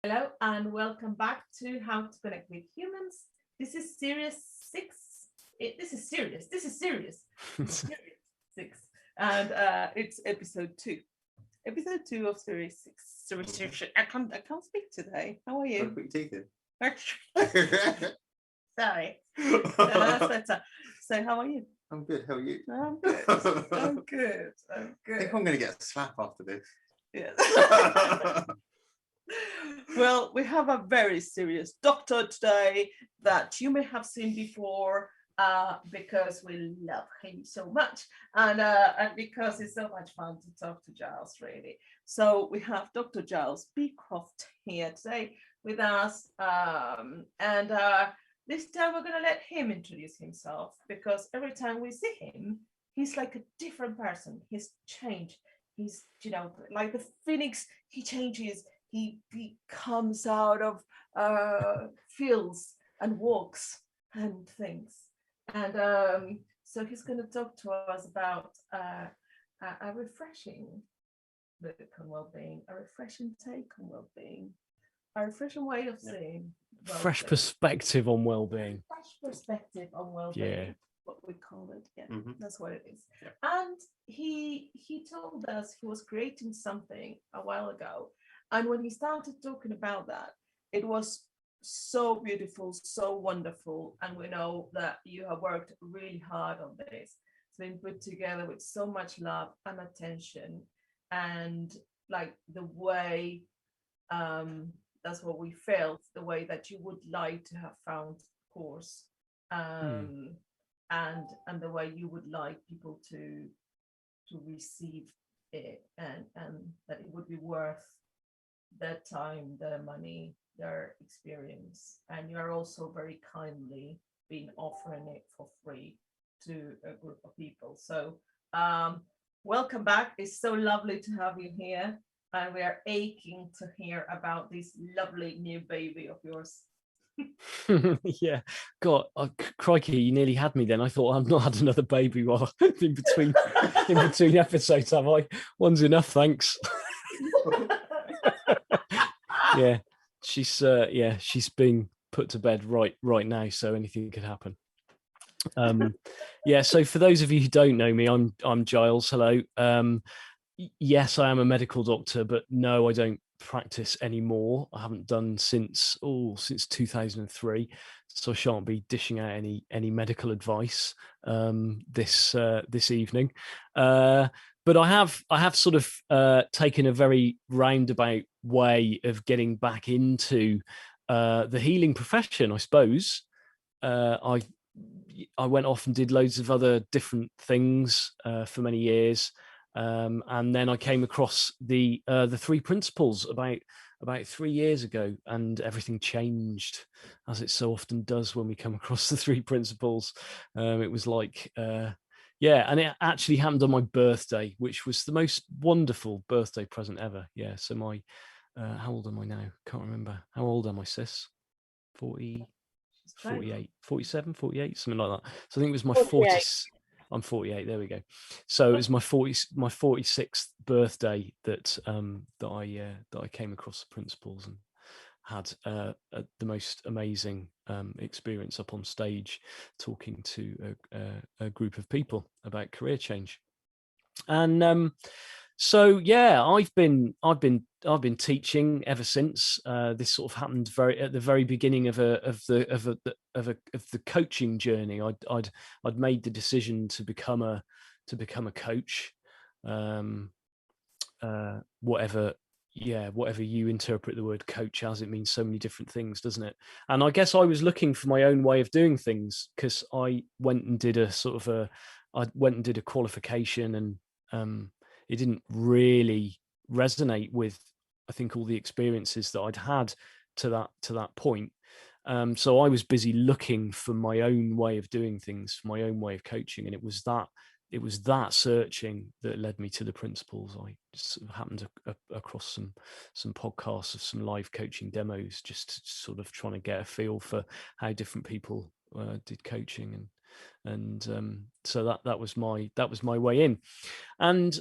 Hello and welcome back to How to Connect with Humans. This is series six. This is serious. This is serious. Series six, and it's episode two. Episode two of series six. I can't speak today. How are you? Put your teeth in. Sorry. No, that's better. So how are you? I'm good. How are you? I'm good. I'm good. I'm good. I think I'm going to get a slap after this. Yes. Well, we have a very serious doctor today that you may have seen before because we love him so much and because it's so much fun to talk to Giles, really. So we have Dr. Giles P Croft here today with us, and this time we're going to let him introduce himself, because every time we see him, he's like a different person. He's changed. He's, like the phoenix. He changes. He comes out of fields and walks and things. And so he's going to talk to us about a refreshing look on well-being, a refreshing take on well-being, a refreshing way of seeing well-being. Fresh perspective on well-being. Fresh perspective on well-being. Yeah. What we call it. Yeah, Mm-hmm. That's what it is. Yeah. And he told us he was creating something a while ago. And when he started talking about that, it was so beautiful, so wonderful. And we know that you have worked really hard on this. It's been put together with so much love and attention. And like the way, that's what we felt, the way that you would like to have found the course. And the way you would like people to receive it, and that it would be worth their time, their money, their experience. And you are also very kindly been offering it for free to a group of people. So welcome back. It's so lovely to have you here, and we are aching to hear about this lovely new baby of yours. Yeah, God, crikey, you nearly had me then. I thought I've not had another baby while in between episodes, have I? One's enough, thanks. Yeah, she's being put to bed right now, so anything could happen. Yeah, so for those of you who don't know me, I'm Giles. Hello. Yes, I am a medical doctor, but no, I don't practice anymore. I haven't done since 2003, so I shan't be dishing out any medical advice this evening. But I have sort of taken a very roundabout way of getting back into the healing profession, I suppose. I went off and did loads of other different things for many years. And then I came across the three principles about 3 years ago, and everything changed, as it so often does when we come across the three principles. It was like, and it actually happened on my birthday, which was the most wonderful birthday present ever. Yeah, so my, how old am I now? Can't remember. How old am I, sis? 40, 48, 47, 48, something like that. So I think it was my 40th. I'm 48. There we go. So it was my 46th birthday that I came across the principles and had the most amazing experience up on stage, talking to a group of people about career change. And so yeah, I've been teaching ever since. This sort of happened at the very beginning of the coaching journey. I'd made the decision to become a coach, whatever you interpret the word coach as. It means so many different things, doesn't it? And I guess I was looking for my own way of doing things, because I went and did a qualification, and it didn't really resonate with, I think, all the experiences that I'd had to that point. So I was busy looking for my own way of doing things, my own way of coaching, and it was that searching that led me to the principles. I just happened across some podcasts of some live coaching demos, just sort of trying to get a feel for how different people did coaching, and so that was my way in. And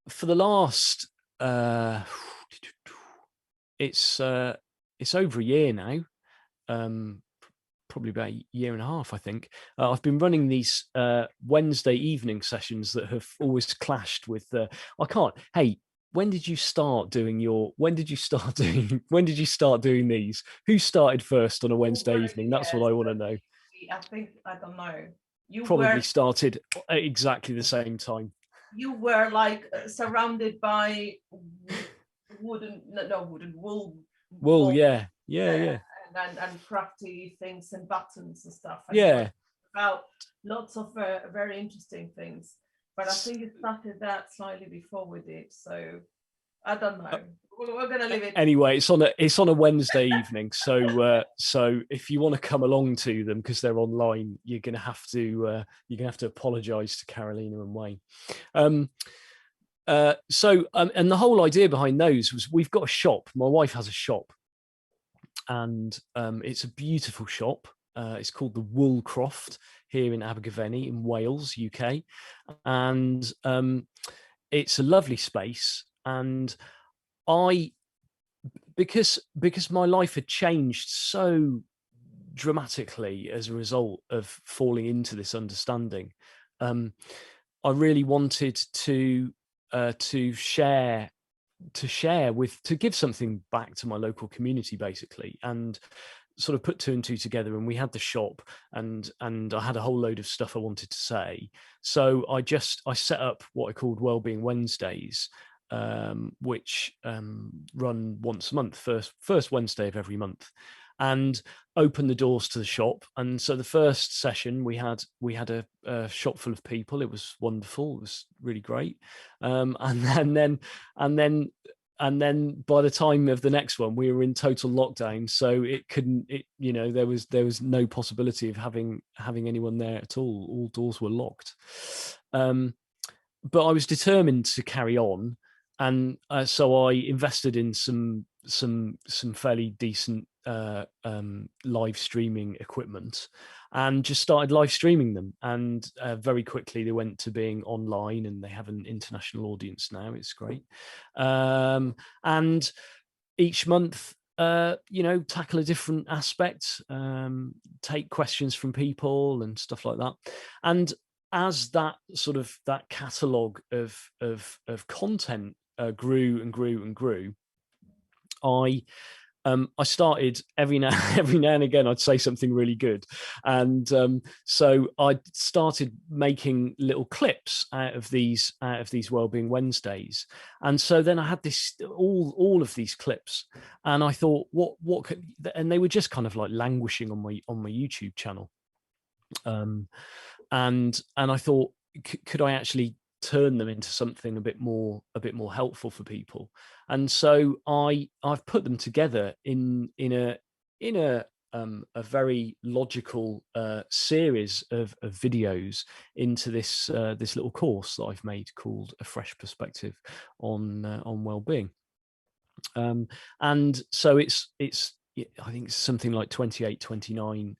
for the last it's over a year now, probably about a year and a half, I think. I've been running these Wednesday evening sessions that have always clashed with I can't. Hey, when did you start doing these? Who started first on a Wednesday evening? That's what I want to know. I think, I don't know. You Probably started at exactly the same time. You were like surrounded by wool. Wool, yeah. And crafty things and buttons and stuff. And Yeah. about lots of very interesting things. But I think it started that slightly before we did. So I don't know. We're gonna leave it. Anyway, it's on a Wednesday evening. So if you want to come along to them because they're online, you're gonna have to apologise to Carolina and Wayne. And the whole idea behind those was we've got a shop. My wife has a shop, and it's a beautiful shop. It's called the Woolcroft here in Abergavenny in Wales, UK, and it's a lovely space. And because my life had changed so dramatically as a result of falling into this understanding, I really wanted to give something back to my local community, basically, and sort of put two and two together. And we had the shop, and I had a whole load of stuff I wanted to say. So I set up what I called Wellbeing Wednesdays, which run once a month, first Wednesday of every month, and open the doors to the shop. And so the first session we had a shop full of people. It was wonderful. It was really great. And then by the time of the next one, we were in total lockdown, so there was no possibility of having anyone there at all. All doors were locked. But I was determined to carry on, and so I invested in some fairly decent live streaming equipment, and just started live streaming them. And very quickly they went to being online, and they have an international audience now. It's great. And each month, tackle a different aspect, take questions from people and stuff like that. And as that catalogue of content grew and grew and grew, I started every now and again I'd say something really good, and so I started making little clips out of these Wellbeing Wednesdays. And so then I had all of these clips, and I thought, what could, and they were just kind of like languishing on my YouTube channel, and I thought, could I actually turn them into something a bit more helpful for people? And so I've put them together in a very logical series of videos into this little course that I've made called A Fresh Perspective on Wellbeing. And so it's I think it's something like 29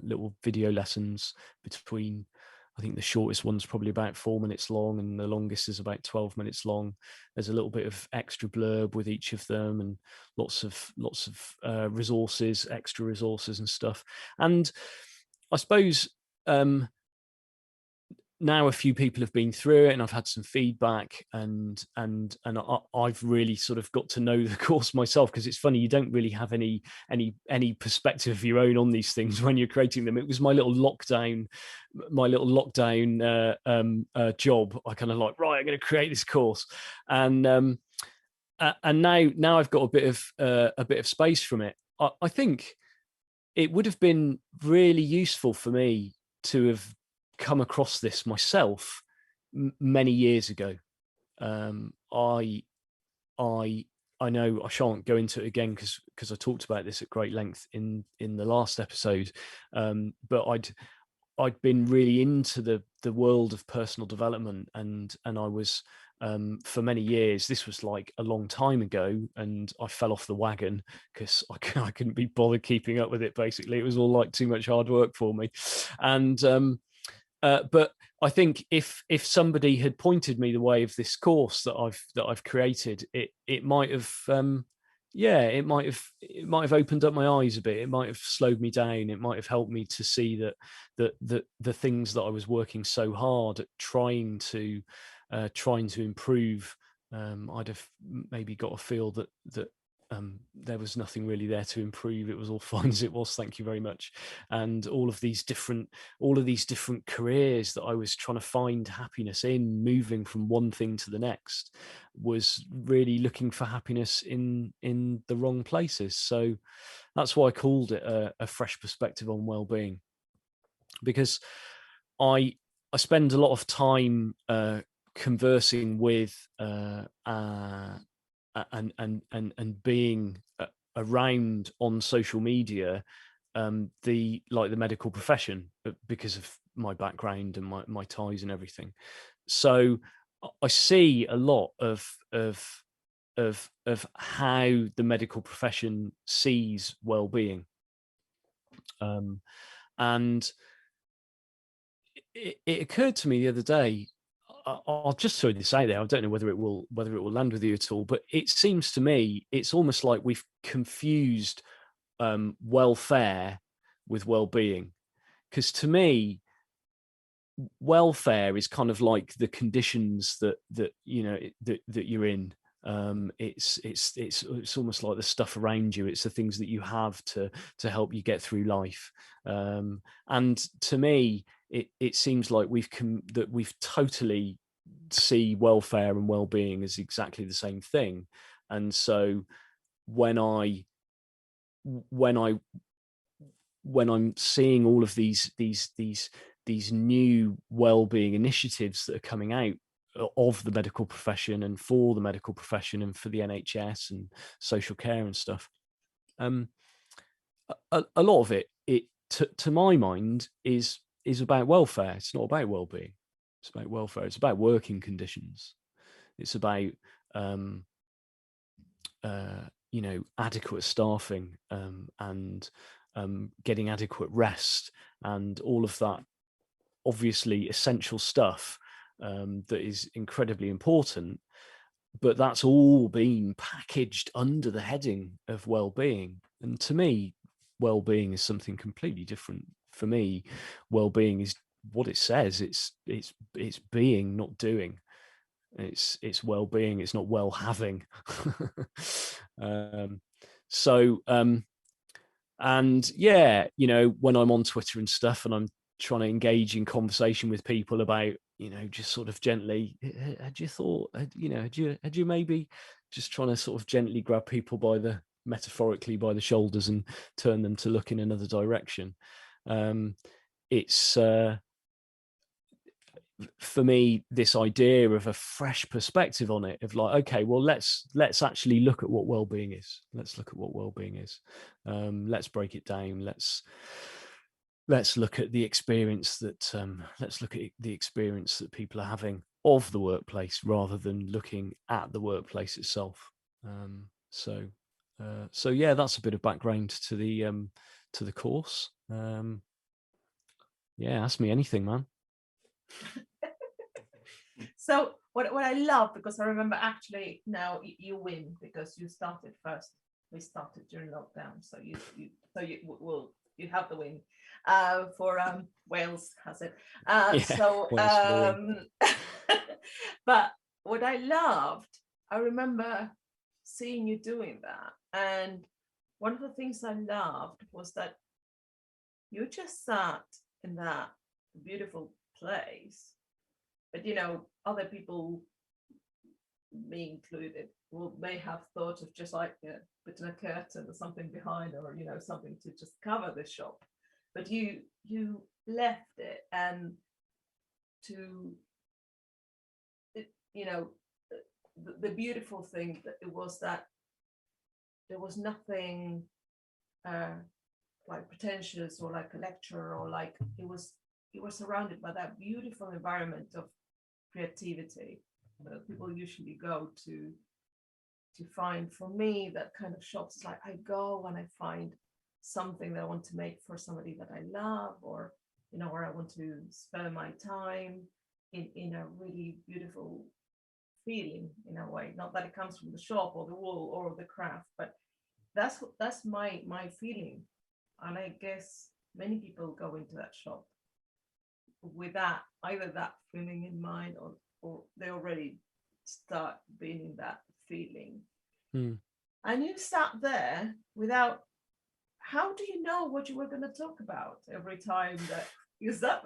little video lessons between, I think the shortest one's probably about 4 minutes long, and the longest is about 12 minutes long. There's a little bit of extra blurb with each of them, and lots of resources, extra resources and stuff. And I suppose now a few people have been through it, and I've had some feedback, and I've really sort of got to know the course myself, because it's funny, you don't really have any perspective of your own on these things when you're creating them. It was my little lockdown job. I kind of like, right, I'm going to create this course, and now I've got a bit of space from it. I think it would have been really useful for me to have come across this myself many years ago. I know I shan't go into it again because I talked about this at great length in the last episode, but I'd been really into the world of personal development, and I was for many years. This was like a long time ago, and I fell off the wagon because I couldn't be bothered keeping up with it. Basically, it was all like too much hard work for me, and but I think if somebody had pointed me the way of this course that I've created, it might have yeah, it might have opened up my eyes a bit. It might have slowed me down. It might have helped me to see that the things that I was working so hard at trying to improve, I'd have maybe got a feel that there was nothing really there to improve. It was all fine as it was. Thank you very much. And all of these different careers that I was trying to find happiness in, moving from one thing to the next, was really looking for happiness in the wrong places. So that's why I called it a fresh perspective on well-being, because I spend a lot of time conversing with and being around on social media the medical profession, because of my background and my ties and everything. So I see a lot of how the medical profession sees well-being, and it occurred to me the other day. I'll just throw this out there. I don't know whether it will land with you at all, but it seems to me it's almost like we've confused welfare with well-being. Because to me, welfare is kind of like the conditions that you know that you're in. It's almost like the stuff around you. It's the things that you have to help you get through life. And to me, it seems like we've totally see welfare and well-being as exactly the same thing. And so when I'm seeing all of these new well-being initiatives that are coming out of the medical profession and for the medical profession and for the NHS and social care and stuff, a lot of it to my mind is about welfare. It's not about well-being. It's about welfare. It's about working conditions. It's about adequate staffing and getting adequate rest and all of that obviously essential stuff that is incredibly important. But that's all been packaged under the heading of well-being. And to me, well-being is something completely different. For me, well-being is what it says. It's being, not doing. It's well-being. It's not well-having. And yeah, when I'm on Twitter and stuff, and I'm trying to engage in conversation with people about, just sort of gently, had you maybe just trying to sort of gently grab people metaphorically by the shoulders and turn them to look in another direction. It's for me, this idea of a fresh perspective on it, of like, okay, well, let's actually look at what well-being is. Let's look at what well-being is. Let's break it down. Let's look at the experience that people are having of the workplace, rather than looking at the workplace itself. So yeah, that's a bit of background to the course. Yeah, ask me anything, man. So what I love, because I remember actually now you win because you started first. We started during lockdown, so you have the win for Wales has it. But what I loved, I remember seeing you doing that, and one of the things I loved was that you just sat in that beautiful place. But other people, me included, may have thought of just like putting a curtain or something behind, or something to just cover the shop. But you left it, and the beautiful thing that it was that there was nothing like pretentious or like a lecture, or like you were surrounded by that beautiful environment of creativity that people usually go to find. For me, that kind of shops, like I go and I find something that I want to make for somebody that I love, or where I want to spend my time in a really beautiful feeling, in a way. Not that it comes from the shop or the wool or the craft, but that's my feeling, and I guess many people go into that shop with that, either that feeling in mind, or they already start being in that feeling. And you sat there without, how do you know what you were going to talk about every time that you sat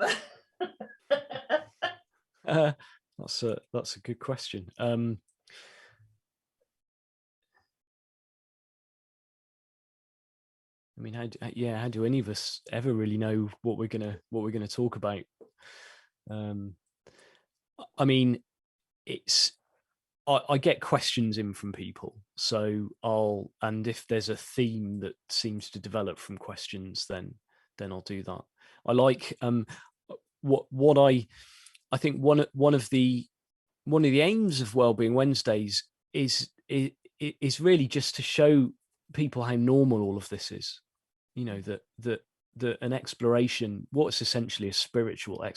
there? That's a good question. I mean, how do any of us ever really know what we're gonna talk about? I mean, I get questions in from people, so and if there's a theme that seems to develop from questions, then I'll do that. I like what I think one of the aims of Wellbeing Wednesdays is really just to show people how normal all of this is. You know, that an exploration, what's essentially a spiritual a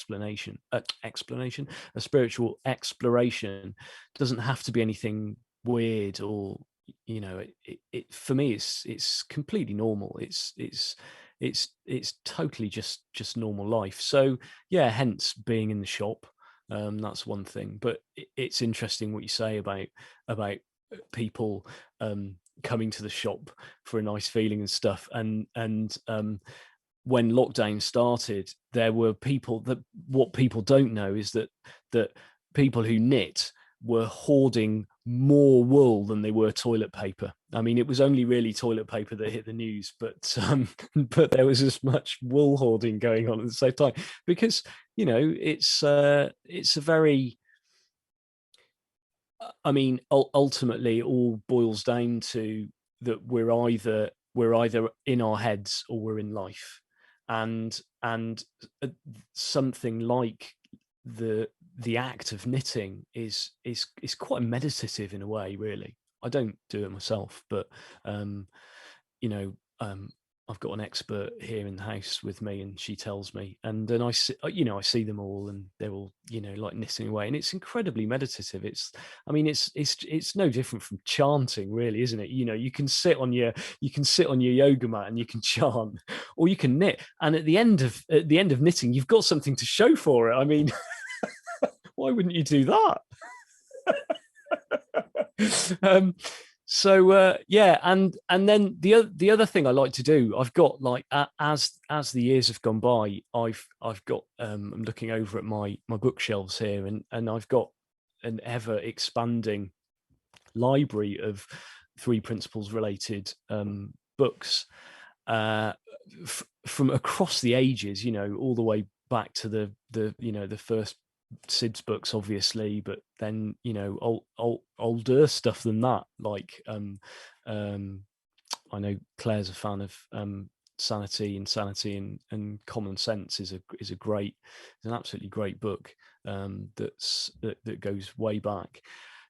spiritual exploration, doesn't have to be anything weird, or you know, it for me it's completely normal. It's totally just normal life. So yeah, hence being in the shop. That's one thing, but it's interesting what you say about people coming to the shop for a nice feeling and stuff. And when lockdown started, there were people that, what people don't know is that people who knit were hoarding more wool than they were toilet paper. I mean, it was only really toilet paper that hit the news, but there was as much wool hoarding going on at the same time, because you know it's a very, I mean, ultimately, it all boils down to that we're either in our heads or we're in life, and something like the act of knitting is quite meditative in a way. Really, I don't do it myself, but you know, I've got an expert here in the house with me, and she tells me, and then I see them all, and they're all, you know, like knitting away, and it's incredibly meditative. I mean, it's no different from chanting, really, isn't it? You know, you can sit on your yoga mat and you can chant, or you can knit, and at the end of knitting, you've got something to show for it. I mean, why wouldn't you do that? So yeah, and then the other thing I like to do, I've got, like, as the years have gone by, I've got I'm looking over at my bookshelves here, and I've got an ever expanding library of three principles related books from across the ages, you know, all the way back to the you know, the first Sid's books, obviously, but then, you know, older stuff than that, like I know Claire's a fan of Sanity, Insanity, and Common Sense is an absolutely great book that goes way back.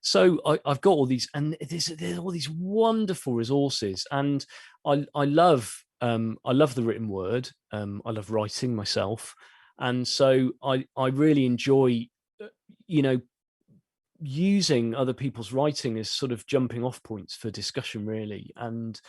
So I've got all these, and there's all these wonderful resources, and I love the written word. I love writing myself, and so I really enjoy, you know, using other people's writing as sort of jumping off points for discussion, really, and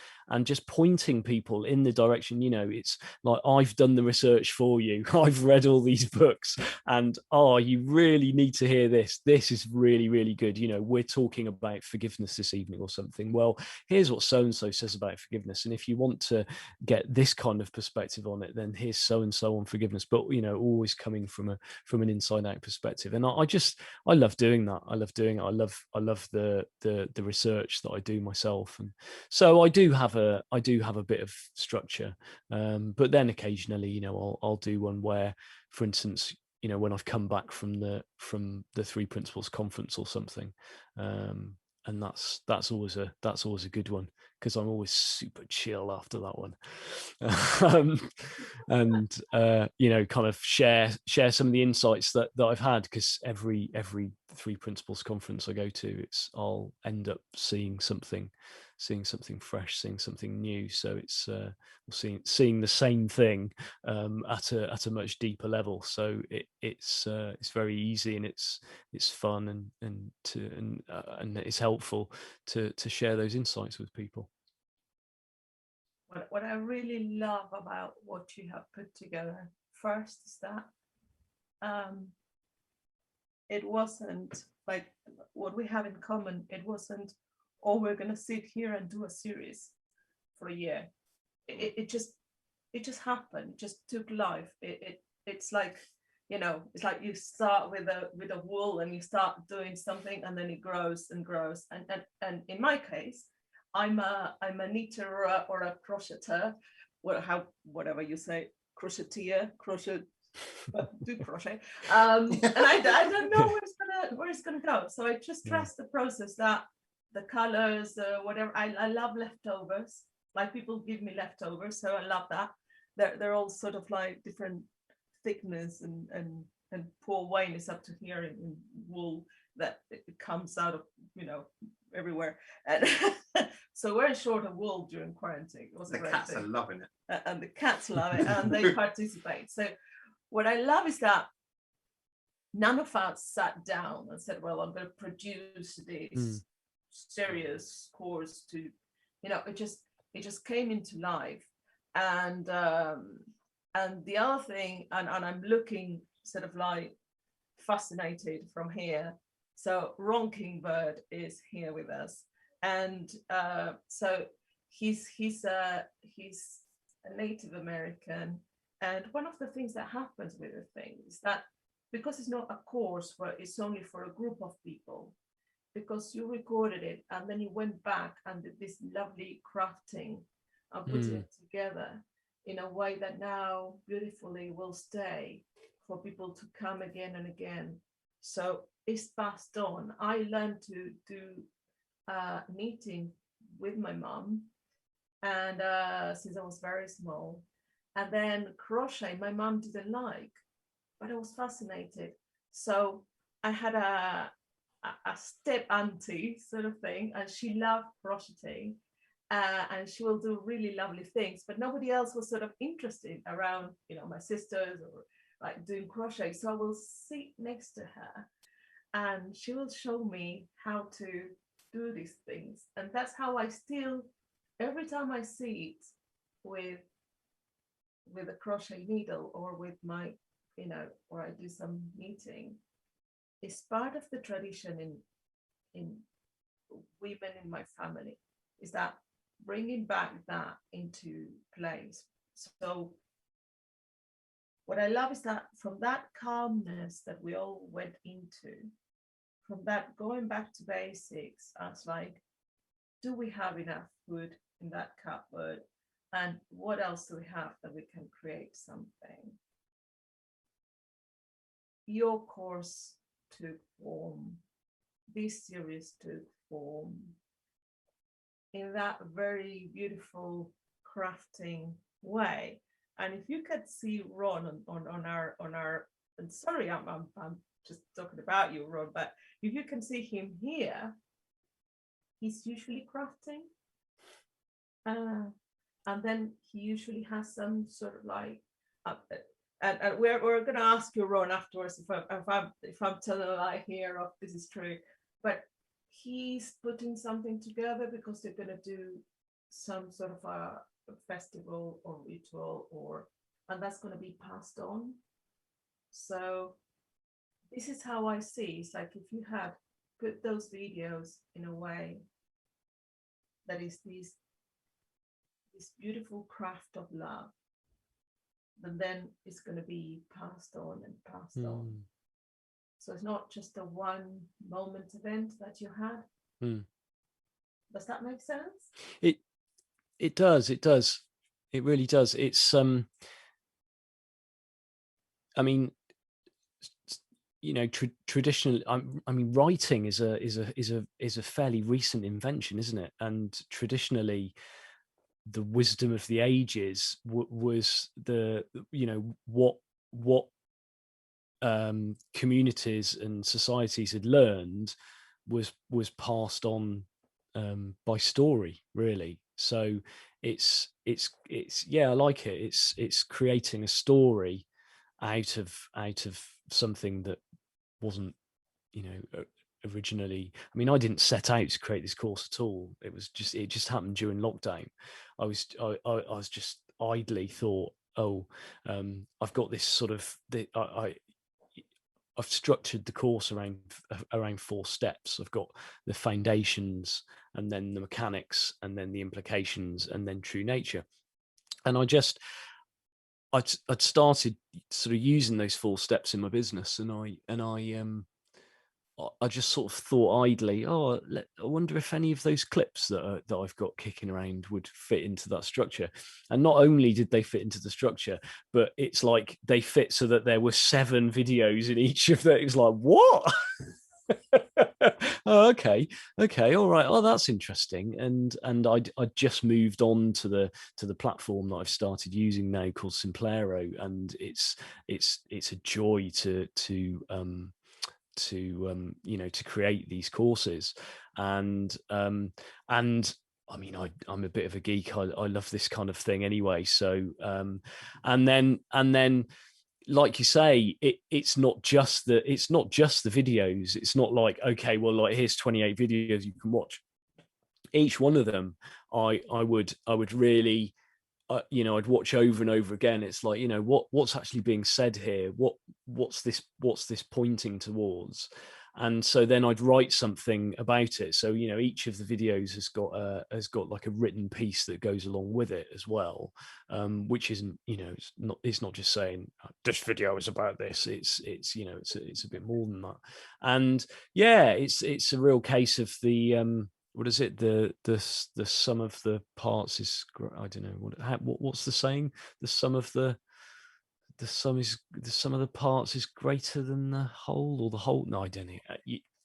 just pointing people in the direction. You know, it's like, I've done the research for you, I've read all these books, and you really need to hear this is really, really good. You know, we're talking about forgiveness this evening or something. Well, here's what so and so says about forgiveness, and if you want to get this kind of perspective on it, then here's so and so on forgiveness. But you know, always coming from an inside out perspective. And I love doing that. I love the research that I do myself, and so I do have a bit of structure. But then occasionally, you know, I'll do one where, for instance, you know, when I've come back from the Three Principles conference or something, and that's always a good one, because I'm always super chill after that one. And you know, kind of share some of the insights that I've had, because every Three Principles conference I go to, I'll end up seeing something fresh, seeing something new. So it's seeing the same thing at a much deeper level. So it's very easy, and it's fun, and it's helpful to share those insights with people. what I really love about what you have put together first is that it wasn't like what we have in common. It wasn't, oh, we're going to sit here and do a series for a year. It just happened. It just took life. It's like, you know, it's like you start with a wool and you start doing something and then it grows and grows. And in my case, I'm a knitter or a crocheter, whatever you say, crocheteer, crochet, do crochet. And I don't know where it's gonna go. So I just trust the process, that the colors, whatever. I love leftovers. Like, people give me leftovers, so I love that. They're all sort of like different thickness, and poor Wayne is up to here in wool that it comes out of, you know, everywhere. And so we're short of wool during quarantine. It was The a great cats thing. are loving it. And the cats love it, and they participate. So what I love is that none of us sat down and said, well, I'm going to produce this serious course to, you know, it just came into life. And the other thing, and I'm looking sort of like fascinated from here. So Ron Kingbird is here with us, and so he's a Native American. And one of the things that happens with the thing is that, because it's not a course where it's only for a group of people, because you recorded it and then you went back and did this lovely crafting and putting it together in a way that now beautifully will stay for people to come again and again. So it's passed on. I learned to do knitting with my mom, and since I was very small. And then crochet, my mom didn't like, but I was fascinated. So I had a step auntie sort of thing, and she loved crocheting, and she will do really lovely things. But nobody else was sort of interested around, you know, my sisters or like doing crochet. So I will sit next to her, and she will show me how to do these things. And that's how I still, every time I see it with a crochet needle or with my, you know, or I do some knitting, it's part of the tradition in women in my family, is that bringing back that into place. So what I love is that from that calmness that we all went into, from that going back to basics, as like, do we have enough food in that cupboard? And what else do we have that we can create something? Your course took form, this series took form in that very beautiful crafting way. And if you could see Ron on our, and sorry, I'm just talking about you, Ron, but if you can see him here, he's usually crafting. And then he usually has some sort of like, and we're going to ask you, Ron, afterwards if I'm telling a lie here, or if this is true. But he's putting something together because they're going to do some sort of a festival or ritual, and that's going to be passed on. So this is how I see. It's like, if you had put those videos in a way that is this beautiful craft of love, then it's going to be passed on and passed on. So it's not just a one moment event that you had. Does that make sense? It does. It really does. It's I mean, you know, traditionally, I mean, writing is a fairly recent invention, isn't it? And traditionally, the wisdom of the ages was the, you know, what communities and societies had learned was passed on by story, really. So it's yeah, I like it. It's creating a story out of something that wasn't, you know, originally. I mean, I didn't set out to create this course at all. It just happened during lockdown. I was just idly thought, oh, I've got this sort of I've structured the course around 4 steps. I've got the foundations, and then the mechanics, and then the implications, and then true nature. And I'd started sort of using those 4 steps in my business, and I just sort of thought idly, I wonder if any of those clips that I've got kicking around would fit into that structure. And not only did they fit into the structure, but it's like they fit so that there were 7 videos in each of them. It was like, what? Oh, okay, all right. Oh, that's interesting. And I just moved on to the platform that I've started using now, called Simplero, and it's a joy to create these courses. And I mean, I'm a bit of a geek. I love this kind of thing anyway. So and then like you say, it's not just the videos. It's not like, okay, well, like, here's 28 videos you can watch. Each one of them I would really I'd watch over and over again. It's like, what's actually being said here? What's this pointing towards? And so then I'd write something about it. So, each of the videos has got like a written piece that goes along with it as well, which isn't, it's not just saying this video is about this. It's a bit more than that. And yeah, it's a real case of the what is it? The sum of the parts is, I don't know what's the saying? The sum of the sum of the parts is greater than the whole, or the whole. No, I don't know.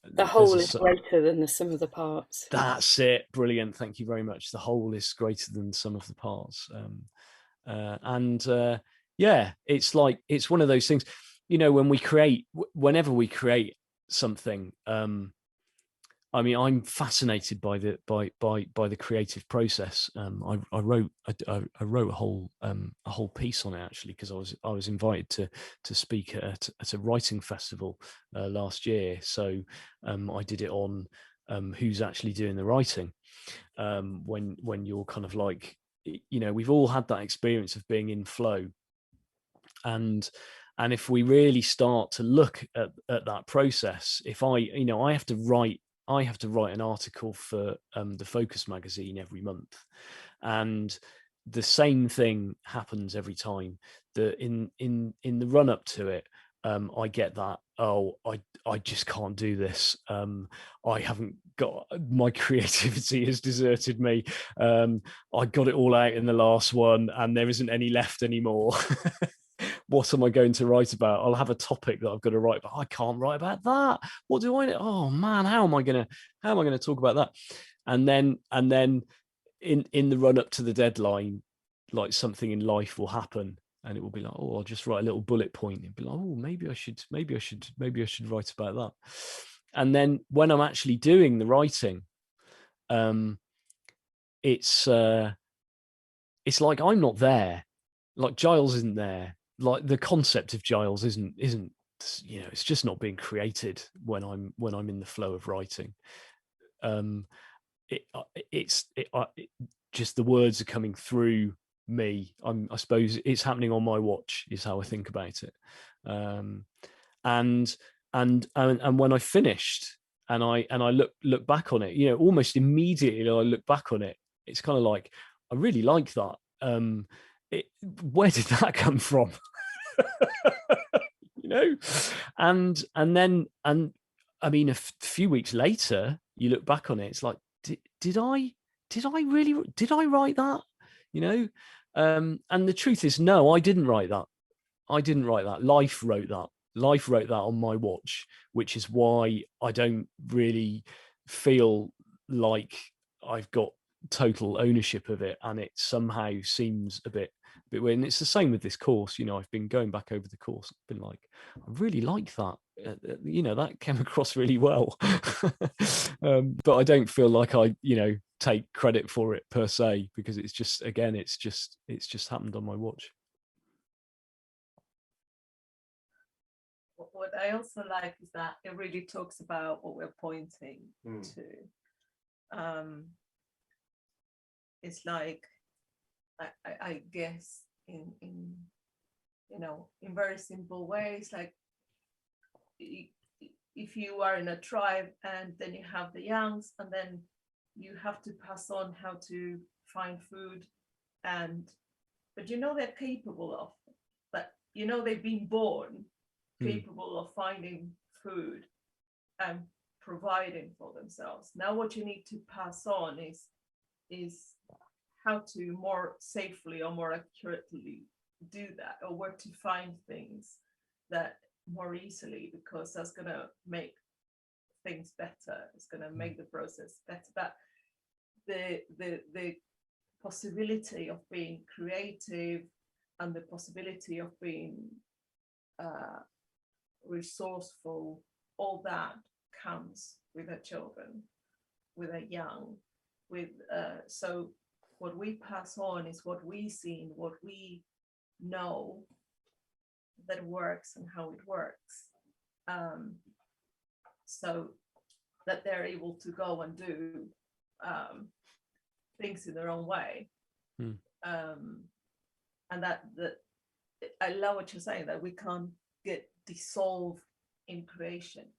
The whole is greater than the sum of the parts. That's it. Brilliant. Thank you very much. The whole is greater than the sum of the parts. Yeah, it's like, it's one of those things. Whenever we create something. I mean, I'm fascinated by the creative process. I wrote a whole piece on it, actually, because I was invited to speak at a writing festival last year. So I did it on who's actually doing the writing. When you're kind of like, we've all had that experience of being in flow, and if we really start to look at that process, if I have to write an article for the Focus magazine every month, and the same thing happens every time. That in the run up to it, I get that, I just can't do this. I haven't got, my creativity has deserted me. I got it all out in the last one, and there isn't any left anymore. What am I going to write about? I'll have a topic that I've got to write about. I can't write about that. What do I? Oh man, how am I going to talk about that? And then in the run up to the deadline, like, something in life will happen, and it will be like, oh, I'll just write a little bullet point and be like, oh, maybe I should write about that. And then when I'm actually doing the writing, it's like I'm not there. Like, Giles isn't there. Like, the concept of Giles isn't it's just not being created when I'm in the flow of writing. Just the words are coming through me. I suppose it's happening on my watch, is how I think about it. And when I finished and I look back on it, almost immediately I look back on it, it's kind of like, I really like that. Where did that come from? And I mean, a few weeks later, you look back on it, it's like, did I write that? And the truth is, no, I didn't write that. Life wrote that on my watch, which is why I don't really feel like I've got total ownership of it, and it somehow seems a bit weird. And it's the same with this course. I've been going back over the course, been like, I really like that. That came across really well. But I don't feel like I take credit for it per se, because it's just happened on my watch. what I also like is that it really talks about what we're pointing to. It's like, I guess in in very simple ways, like if you are in a tribe and then you have the youngs, and then you have to pass on how to find food, but they're capable of that. They've been born capable of finding food and providing for themselves. Now what you need to pass on is how to more safely or more accurately do that, or where to find things that more easily, because that's going to make things better. It's going to make the process better. But the possibility of being creative and the possibility of being resourceful, all that comes with our children, with our young, so what we pass on is what we see and what we know that works and how it works, so that they're able to go and do things in their own way. And that I love what you're saying, that we can't get dissolved in creation.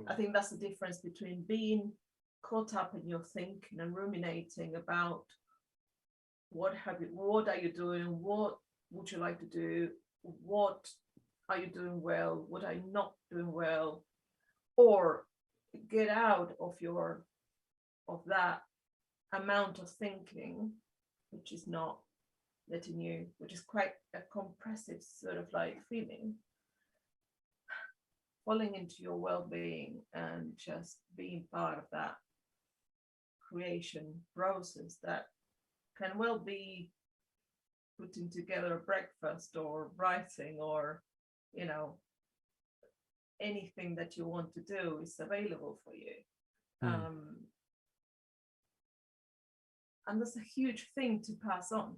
I think that's the difference between being caught up in your thinking and ruminating about what are you doing, what would you like to do, what are you doing well, what are you not doing well, or get out of that amount of thinking, which is not letting you, which is quite a compressive sort of like feeling, falling into your well-being and just being part of that creation process that can well be putting together a breakfast or writing, or anything that you want to do is available for you. And that's a huge thing to pass on.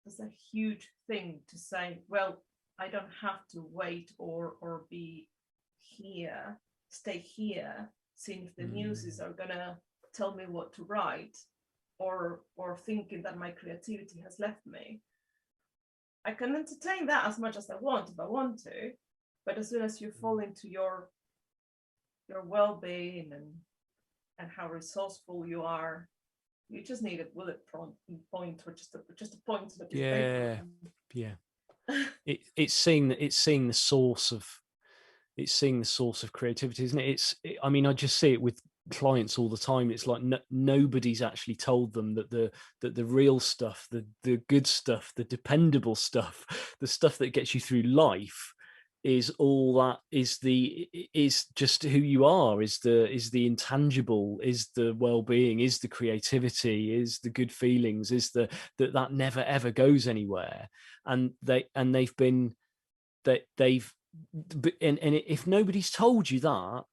That's a huge thing to say, well, I don't have to wait or be here, stay here, seeing if the muses are gonna tell me what to write, or thinking that my creativity has left me. I can entertain that as much as I want if I want to, but as soon as you fall into your well-being and how resourceful you are, you just need a bullet point or just a point to the paper. It's seeing the source of creativity, isn't it? I mean, I just see it with clients all the time. It's like nobody's actually told them that the real stuff, the good stuff, the dependable stuff, the stuff that gets you through life is all that is just who you are, is the intangible, is the well-being, is the creativity, is the good feelings, is that never ever goes anywhere. And if nobody's told you that,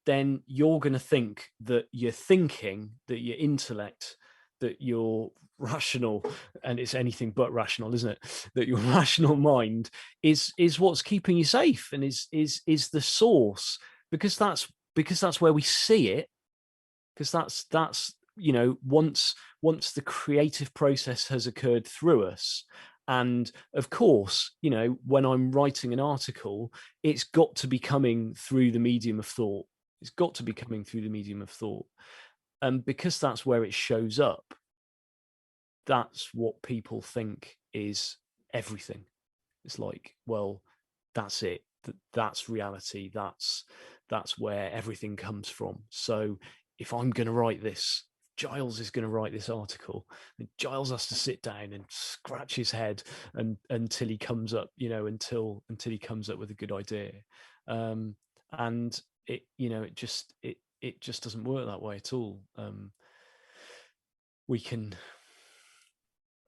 then you're going to think that your thinking, that your intellect, that your rational, and it's anything but rational, isn't it? That your rational mind is what's keeping you safe, and is the source, because that's where we see it, because that's once the creative process has occurred through us. And of course, when I'm writing an article, it's got to be coming through the medium of thought. It's got to be coming through the medium of thought. And because that's where it shows up, that's what people think is everything. It's like, well, that's it. That's reality. That's where everything comes from. So if I'm going to write this, Giles is going to write this article, and Giles has to sit down and scratch his head until he comes up, until he comes up with a good idea. And it just doesn't work that way at all.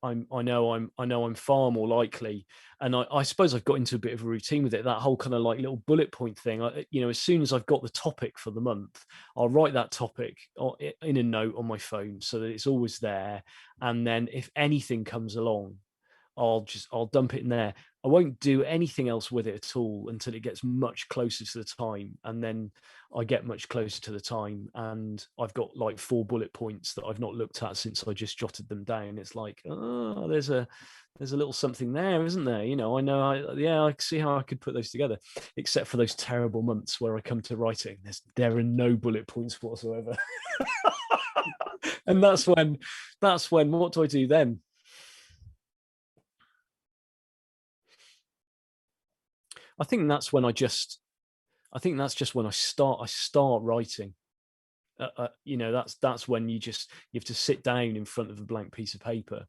I know I'm far more likely, and I suppose I've got into a bit of a routine with it, that whole kind of like little bullet point thing. As soon as I've got the topic for the month, I'll write that topic in a note on my phone so that it's always there. And then if anything comes along, I'll dump it in there. I won't do anything else with it at all until it gets much closer to the time. And then I get much closer to the time and I've got like 4 bullet points that I've not looked at since I just jotted them down. It's like, oh, there's a little something there, isn't there? You know, I see how I could put those together, except for those terrible months where I come to writing. There are no bullet points whatsoever. And that's when, what do I do then? I think that's just when I start writing. You know, that's when you have to sit down in front of a blank piece of paper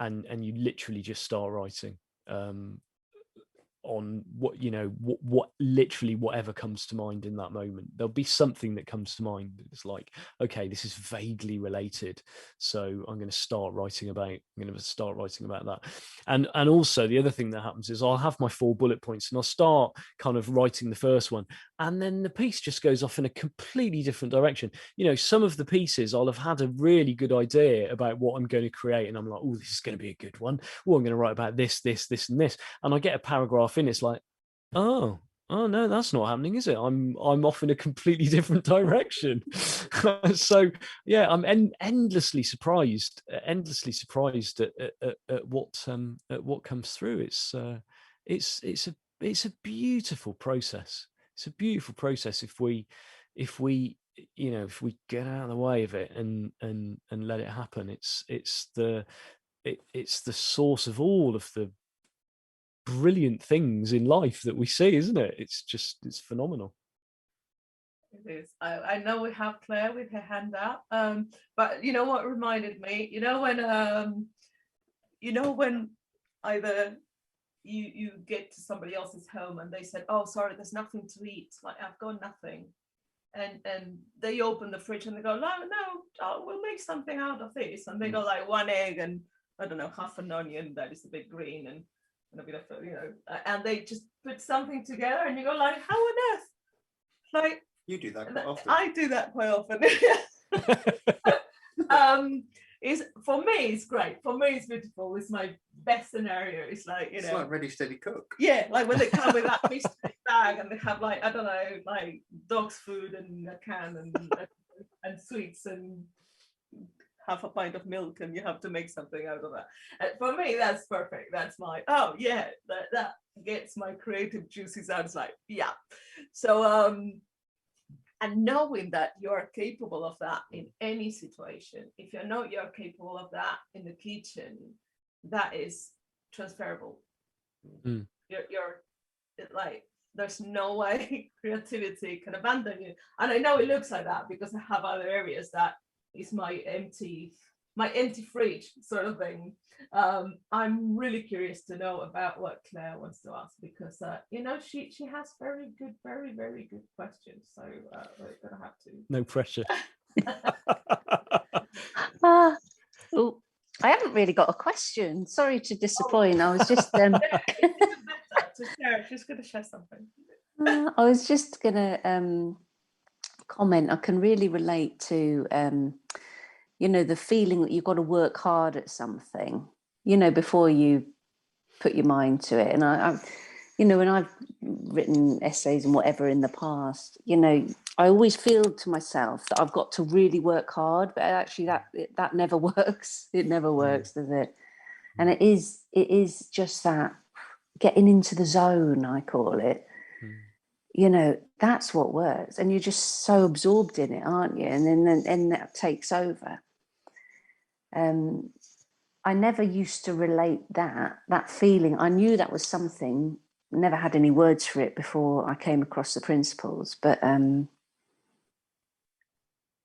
and you literally just start writing on what literally whatever comes to mind in that moment. There'll be something that comes to mind that's like, okay, this is vaguely related, so I'm going to start writing about that. And also the other thing that happens is I'll have my 4 bullet points and I'll start kind of writing the first one, and then the piece just goes off in a completely different direction. You know, some of the pieces I'll have had a really good idea about what I'm going to create, and I'm like, oh, this is going to be a good one. Oh, I'm going to write about this, and this, and I get a paragraph in, it's like, oh no, that's not happening, is it? I'm off in a completely different direction. So yeah, I'm endlessly surprised at what comes through. It's a beautiful process. It's a beautiful process if we get out of the way of it and let it happen. It's the source of all of the brilliant things in life that we see, isn't it? It's phenomenal. It is. I know we have Claire with her hand up, but you know what reminded me? You know when either you get to somebody else's home and they said, oh, sorry, there's nothing to eat, like I've got nothing, and they open the fridge and they go, no, we'll make something out of this, and they go like 1 egg and I don't know, half an onion that is a bit green and a bit of, and they just put something together and you go like, how on earth? Like, you do that quite often. I do that quite often. Is for me it's great. For me it's beautiful. It's my best scenario. It's like, it's like Ready Steady Cook. Yeah, like when they come with that mystery bag and they have like, I don't know, like dog's food and a can and sweets and half a pint of milk, and you have to make something out of that. And for me, that's perfect. That's my, oh yeah, that gets my creative juices out. It's like, yeah. So and knowing that you're capable of that in any situation, if you know you're capable of that in the kitchen, that is transferable. You're like, there's no way creativity can abandon you. And I know it looks like that because I have other areas that is my empty fridge sort of thing. I'm really curious to know about what Claire wants to ask, because she has very good questions. So we're gonna have to. No pressure. I haven't really got a question. Sorry to disappoint. I was just She's gonna share something. I was just gonna comment. I can really relate to the feeling that you've got to work hard at something, before you put your mind to it. And I when I've written essays and whatever in the past, I always feel to myself that I've got to really work hard, but actually that never works. It never works, does it? And it is just that getting into the zone, I call it. That's what works, and you're just so absorbed in it, aren't you? And then that takes over. I never used to relate that feeling. I knew that was something, never had any words for it before I came across the principles, but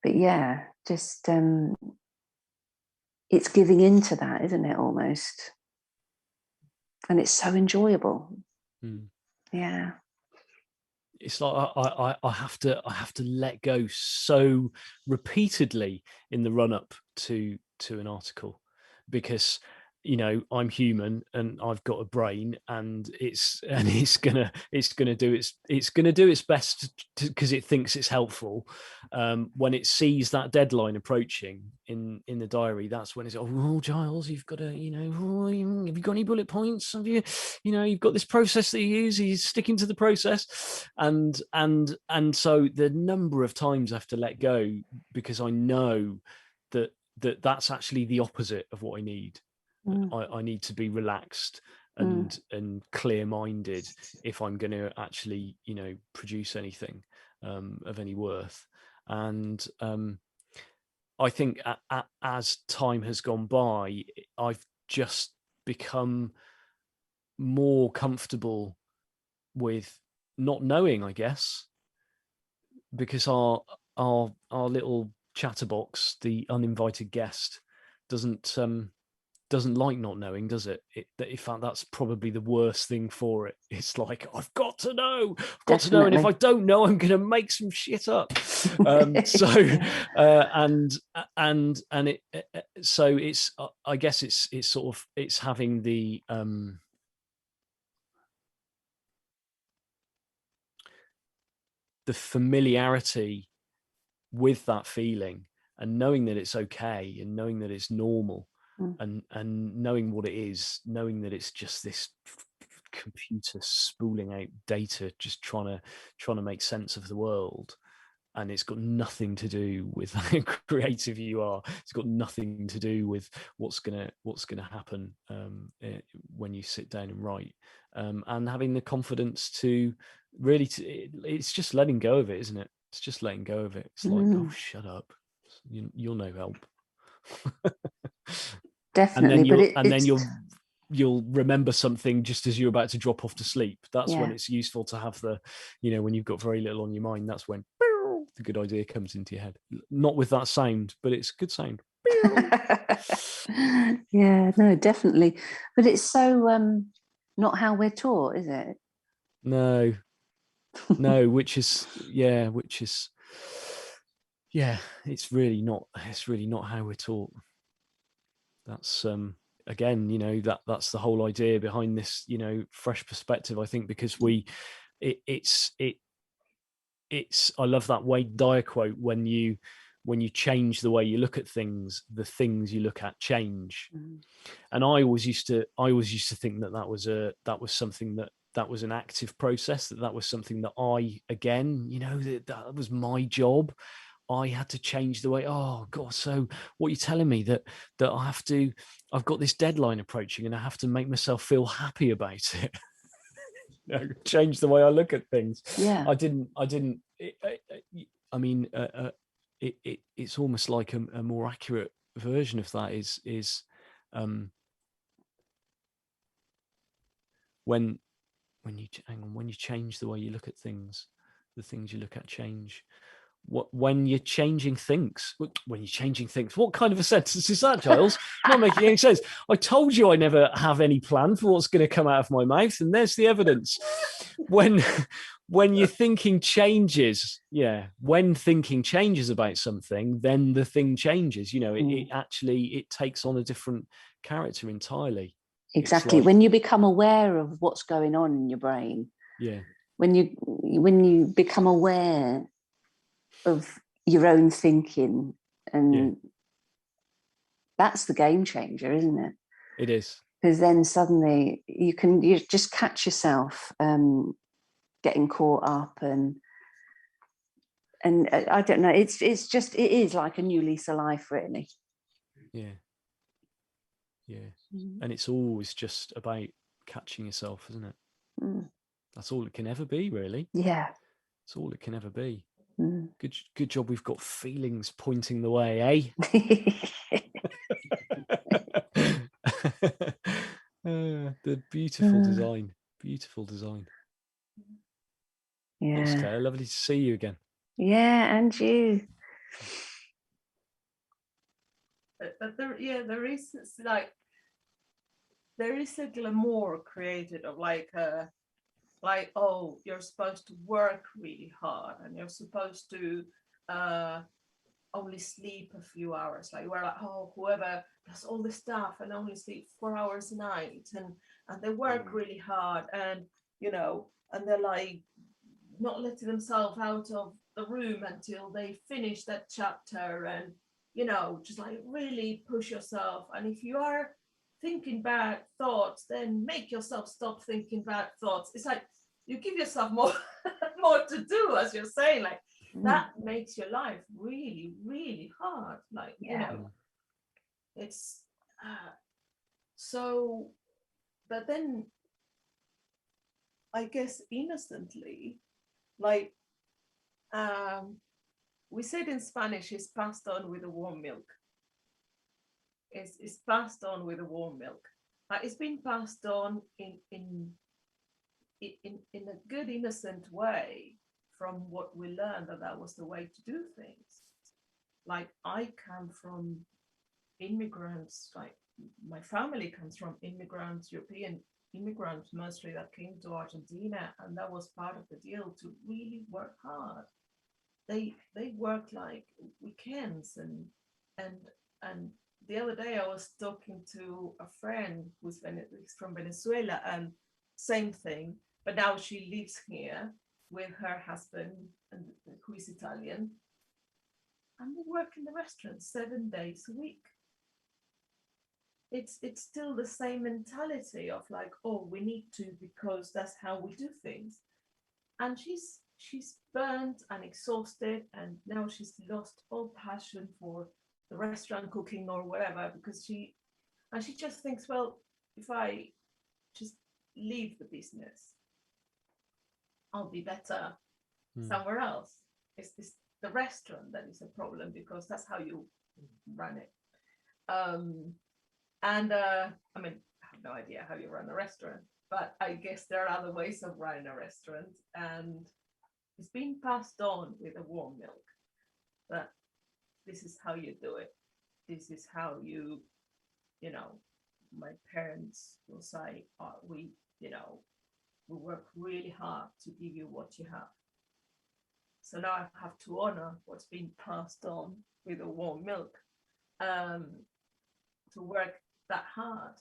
yeah, just it's giving into that, isn't it, almost? And it's so enjoyable. Yeah. It's like I have to let go so repeatedly in the run up to an article, because you know, I'm human and I've got a brain, and it's gonna do its best because it thinks it's helpful. When it sees that deadline approaching in the diary, that's when it's, oh, Giles, you've got to, you know, have you got any bullet points? Have you, you know, you've got this process that you use, he's sticking to the process. And so the number of times I have to let go, because I know that's actually the opposite of what I need. I need to be relaxed and clear-minded if I'm going to actually, you know, produce anything of any worth. And I think as time has gone by, I've just become more comfortable with not knowing, I guess, because our little chatterbox, the uninvited guest, doesn't like not knowing, does it? In fact, that's probably the worst thing for it. It's like, I've got to know, and if I don't know, I'm going to make some shit up. So it's, I guess it's sort of, it's having the familiarity with that feeling, and knowing that it's okay, and knowing that it's normal. And knowing what it is, knowing that it's just this computer spooling out data, just trying to make sense of the world, and it's got nothing to do with how creative you are. It's got nothing to do with what's gonna happen when you sit down and write, and having the confidence to really it's just letting go of it, isn't it? It's just letting go of it. It's like, oh, shut up, you're no help. Definitely, and then you'll remember something just as you're about to drop off to sleep. That's when it's useful to have the, you know, when you've got very little on your mind, that's when the good idea comes into your head. Not with that sound, but it's a good sound. Yeah, no, definitely. But it's so not how we're taught, is it? No, which is it's really not how we're taught. That's again, you know, that's the whole idea behind this, you know, fresh perspective, I think, because it's I love that Wade Dyer quote, when you change the way you look at things, the things you look at change. And I always used to think that was something that was an active process, that was something that I, again, you know, that was my job. I had to change the way. Oh God! So what you're telling me that I've got this deadline approaching, and I have to make myself feel happy about it. You know, change the way I look at things. Yeah. I didn't. I mean, it's almost like a more accurate version of that is when you change the way you look at things, the things you look at change. When you're changing things, what kind of a sentence is that, Giles? Not making any sense. I told you I never have any plan for what's going to come out of my mouth, and there's the evidence. When your thinking changes, when thinking changes about something, then the thing changes. You know, it takes on a different character entirely. Exactly. When you become aware of what's going on in your brain, when you become aware of your own thinking, and that's the game changer, isn't it? It is, because then suddenly you just catch yourself getting caught up, and I don't know, it is like a new lease of life, really. And it's always just about catching yourself, isn't it? That's all it can ever be, really. It's all it can ever be. Good job we've got feelings pointing the way, eh? The beautiful design. Thanks, Claire. Lovely to see you again. Yeah, and you. But there is a glamour created of like, oh, you're supposed to work really hard, and you're supposed to only sleep a few hours. Like we're like, oh, whoever does all the stuff and only sleep 4 hours a night, and they work really hard, and and they're like not letting themselves out of the room until they finish that chapter, and just like really push yourself. And if you are thinking bad thoughts, then make yourself stop thinking bad thoughts. It's like you give yourself more more to do, as you're saying, like that makes your life really, really hard. Like, it's so, but then I guess innocently, like we said in Spanish, is passed on with the warm milk. It's passed on with the warm milk. It's been passed on in a good, innocent way, from what we learned that was the way to do things. Like I come from immigrants, like my family comes from immigrants, European immigrants mostly, that came to Argentina, and that was part of the deal, to really work hard. They work like weekends, and the other day I was talking to a friend who's from Venezuela, and same thing, but now she lives here with her husband, and who is Italian, and they work in the restaurant 7 days a week. It's still the same mentality of like, oh, we need to, because that's how we do things. And she's burnt and exhausted, and now she's lost all passion for the restaurant cooking or whatever, because she just thinks, well, if I just leave the business, I'll be better somewhere else. It's the restaurant that is a problem, because that's how you run it. And I mean, I have no idea how you run a restaurant, but I guess there are other ways of running a restaurant, and it's been passed on with a warm milk. But this is how you do it. This is how you my parents will say, we work really hard to give you what you have. So now I have to honor what's been passed on with a warm milk, to work that hard.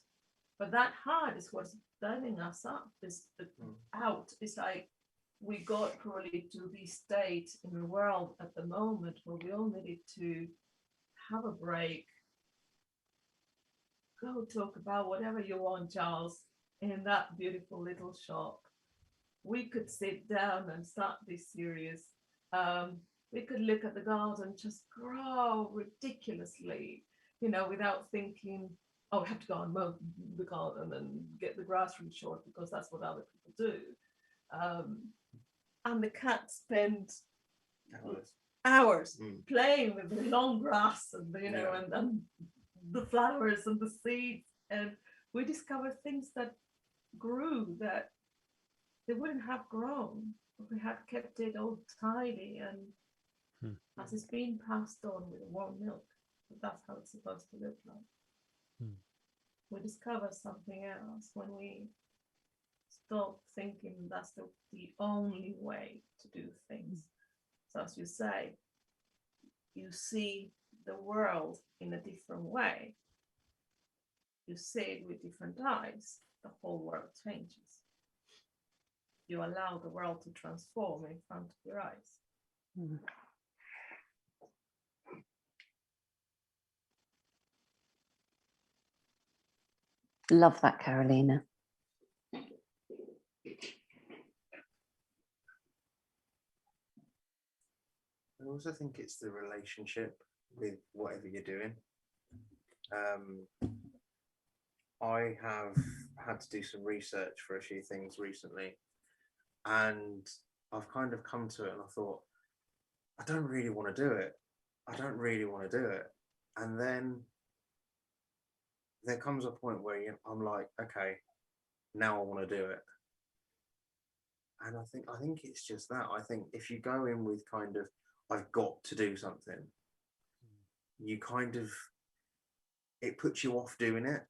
But that hard is what's burning us up, out. It's like we got probably to this state in the world at the moment where we all needed to have a break. Go talk about whatever you want, Giles, in that beautiful little shop. We could sit down and start this series. We could look at the garden just grow ridiculously, without thinking, oh, we have to go and mow the garden and get the grass really short, because that's what other people do. And the cats spend hours playing with the long grass, and and the flowers and the seeds, and we discovered things that grew that they wouldn't have grown if we had kept it all tidy, and as it's being passed on with warm milk. That's how it's supposed to look like. We discover something else when we stop thinking that's the only way to do things. So as you say, you see the world in a different way. You see it with different eyes. The whole world changes. You allow the world to transform in front of your eyes. Love that, Carolina. I also think it's the relationship with whatever you're doing. I have had to do some research for a few things recently, and I've kind of come to it and I thought, I don't really want to do it. And then there comes a point where I'm like, okay, now I want to do it. And I think it's just that. I think if you go in with kind of, I've got to do something, you kind of, it puts you off doing it.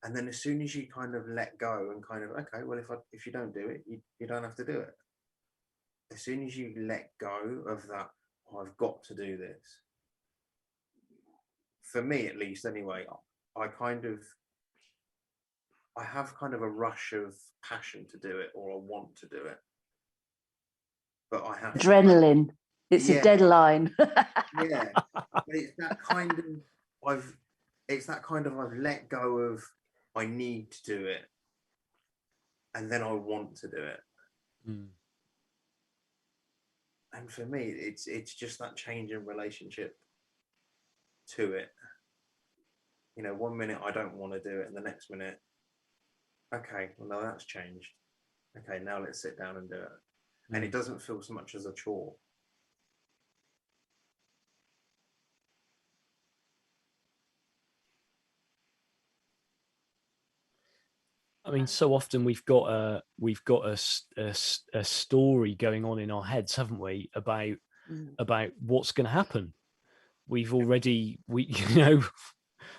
And then as soon as you kind of let go and kind of, okay, well, if you don't do it, you don't have to do it. As soon as you let go of that, I've got to do this. For me, at least, anyway, I have kind of a rush of passion to do it, or I want to do it, but I have adrenaline. It's a deadline. Yeah, but it's that kind of I've let go of I need to do it, and then I want to do it. And for me, it's just that change in relationship to it. You know, one minute I don't want to do it, and the next minute, okay, well, no, that's changed. Okay, now let's sit down and do it. And it doesn't feel so much as a chore. I mean, so often we've got a story going on in our heads, haven't we, about what's going to happen. We've already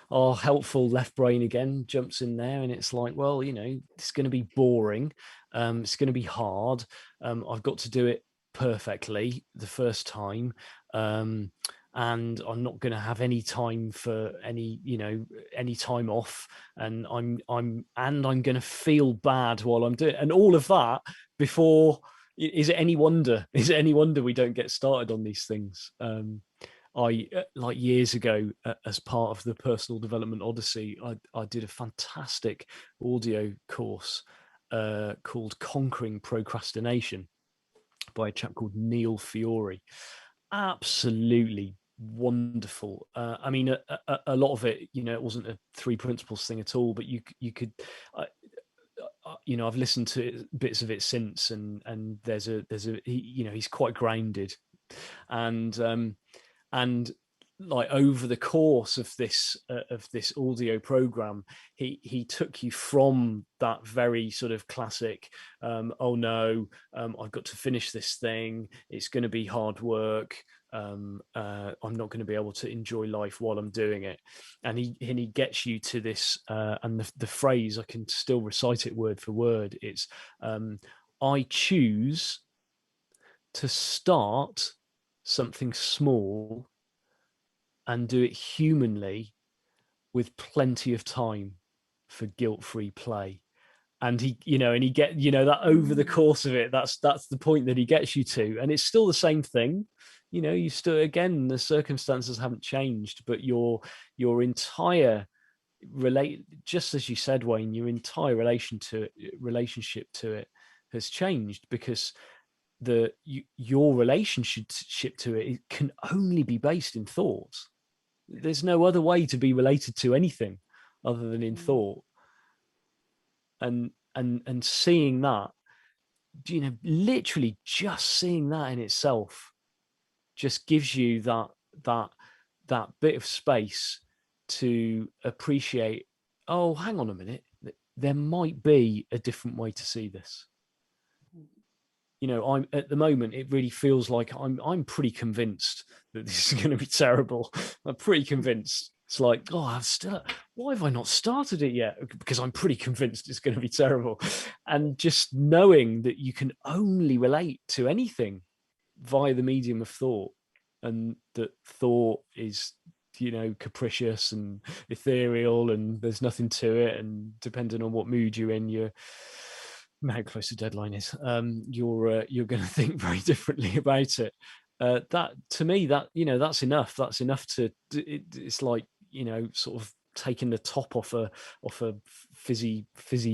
our helpful left brain again jumps in there, and it's like, well, it's going to be boring. It's going to be hard. I've got to do it perfectly the first time. And I'm not going to have any time for any time off, and I'm going to feel bad while I'm doing it. And all of that before. Is it any wonder we don't get started on these things? I like years ago, as part of the Personal Development Odyssey, I did a fantastic audio course called Conquering Procrastination by a chap called Neil Fiore. Absolutely wonderful. I mean, a lot of it, it wasn't a 3 principles thing at all, but you could. I've listened to bits of it since, and there's a he's quite grounded, and like over the course of this audio program, he took you from that very sort of classic oh no, I've got to finish this thing, it's going to be hard work, I'm not going to be able to enjoy life while I'm doing it, and he gets you to this and the phrase, I can still recite it word for word, it's I choose to start something small and do it humanly with plenty of time for guilt-free play. And he get that over the course of it, that's the point that he gets you to, and it's still the same thing. You still, again, the circumstances haven't changed, but your entire just as you said, Wayne, your entire relationship to it has changed, because your relationship to it can only be based in thought. There's no other way to be related to anything other than in thought. And seeing that, literally just seeing that in itself just gives you that bit of space to appreciate, oh, hang on a minute, there might be a different way to see this. I'm at the moment, it really feels like I'm pretty convinced that this is going to be terrible. I'm pretty convinced. It's like, oh, why have I not started it yet? Because I'm pretty convinced it's going to be terrible. And just knowing that you can only relate to anything via the medium of thought, and that thought is, capricious and ethereal, and there's nothing to it, and depending on what mood you're in, how close the deadline is, you're going to think very differently about it. That, to me, that's enough. That's enough to. It's like, sort of taking the top off a fizzy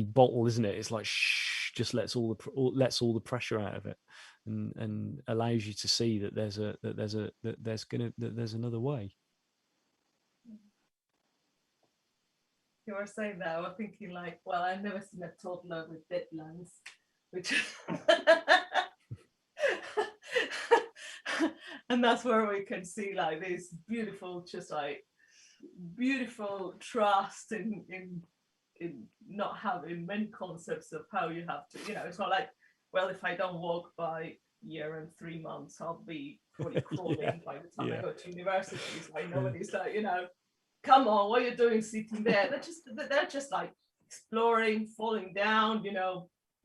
bottle, isn't it? It's like, shh, just lets all the pressure out of it, and allows you to see that there's another way. You were saying that, I was thinking like, well, I've never seen a toddler with deadlines, which and that's where we can see like this beautiful, just like beautiful trust in not having many concepts of how you have to, it's not like, well, if I don't walk by year and 3 months, I'll be probably crawling by the time I go to university. So I know it's like, come on, what are you doing sitting there? They're just like exploring, falling down,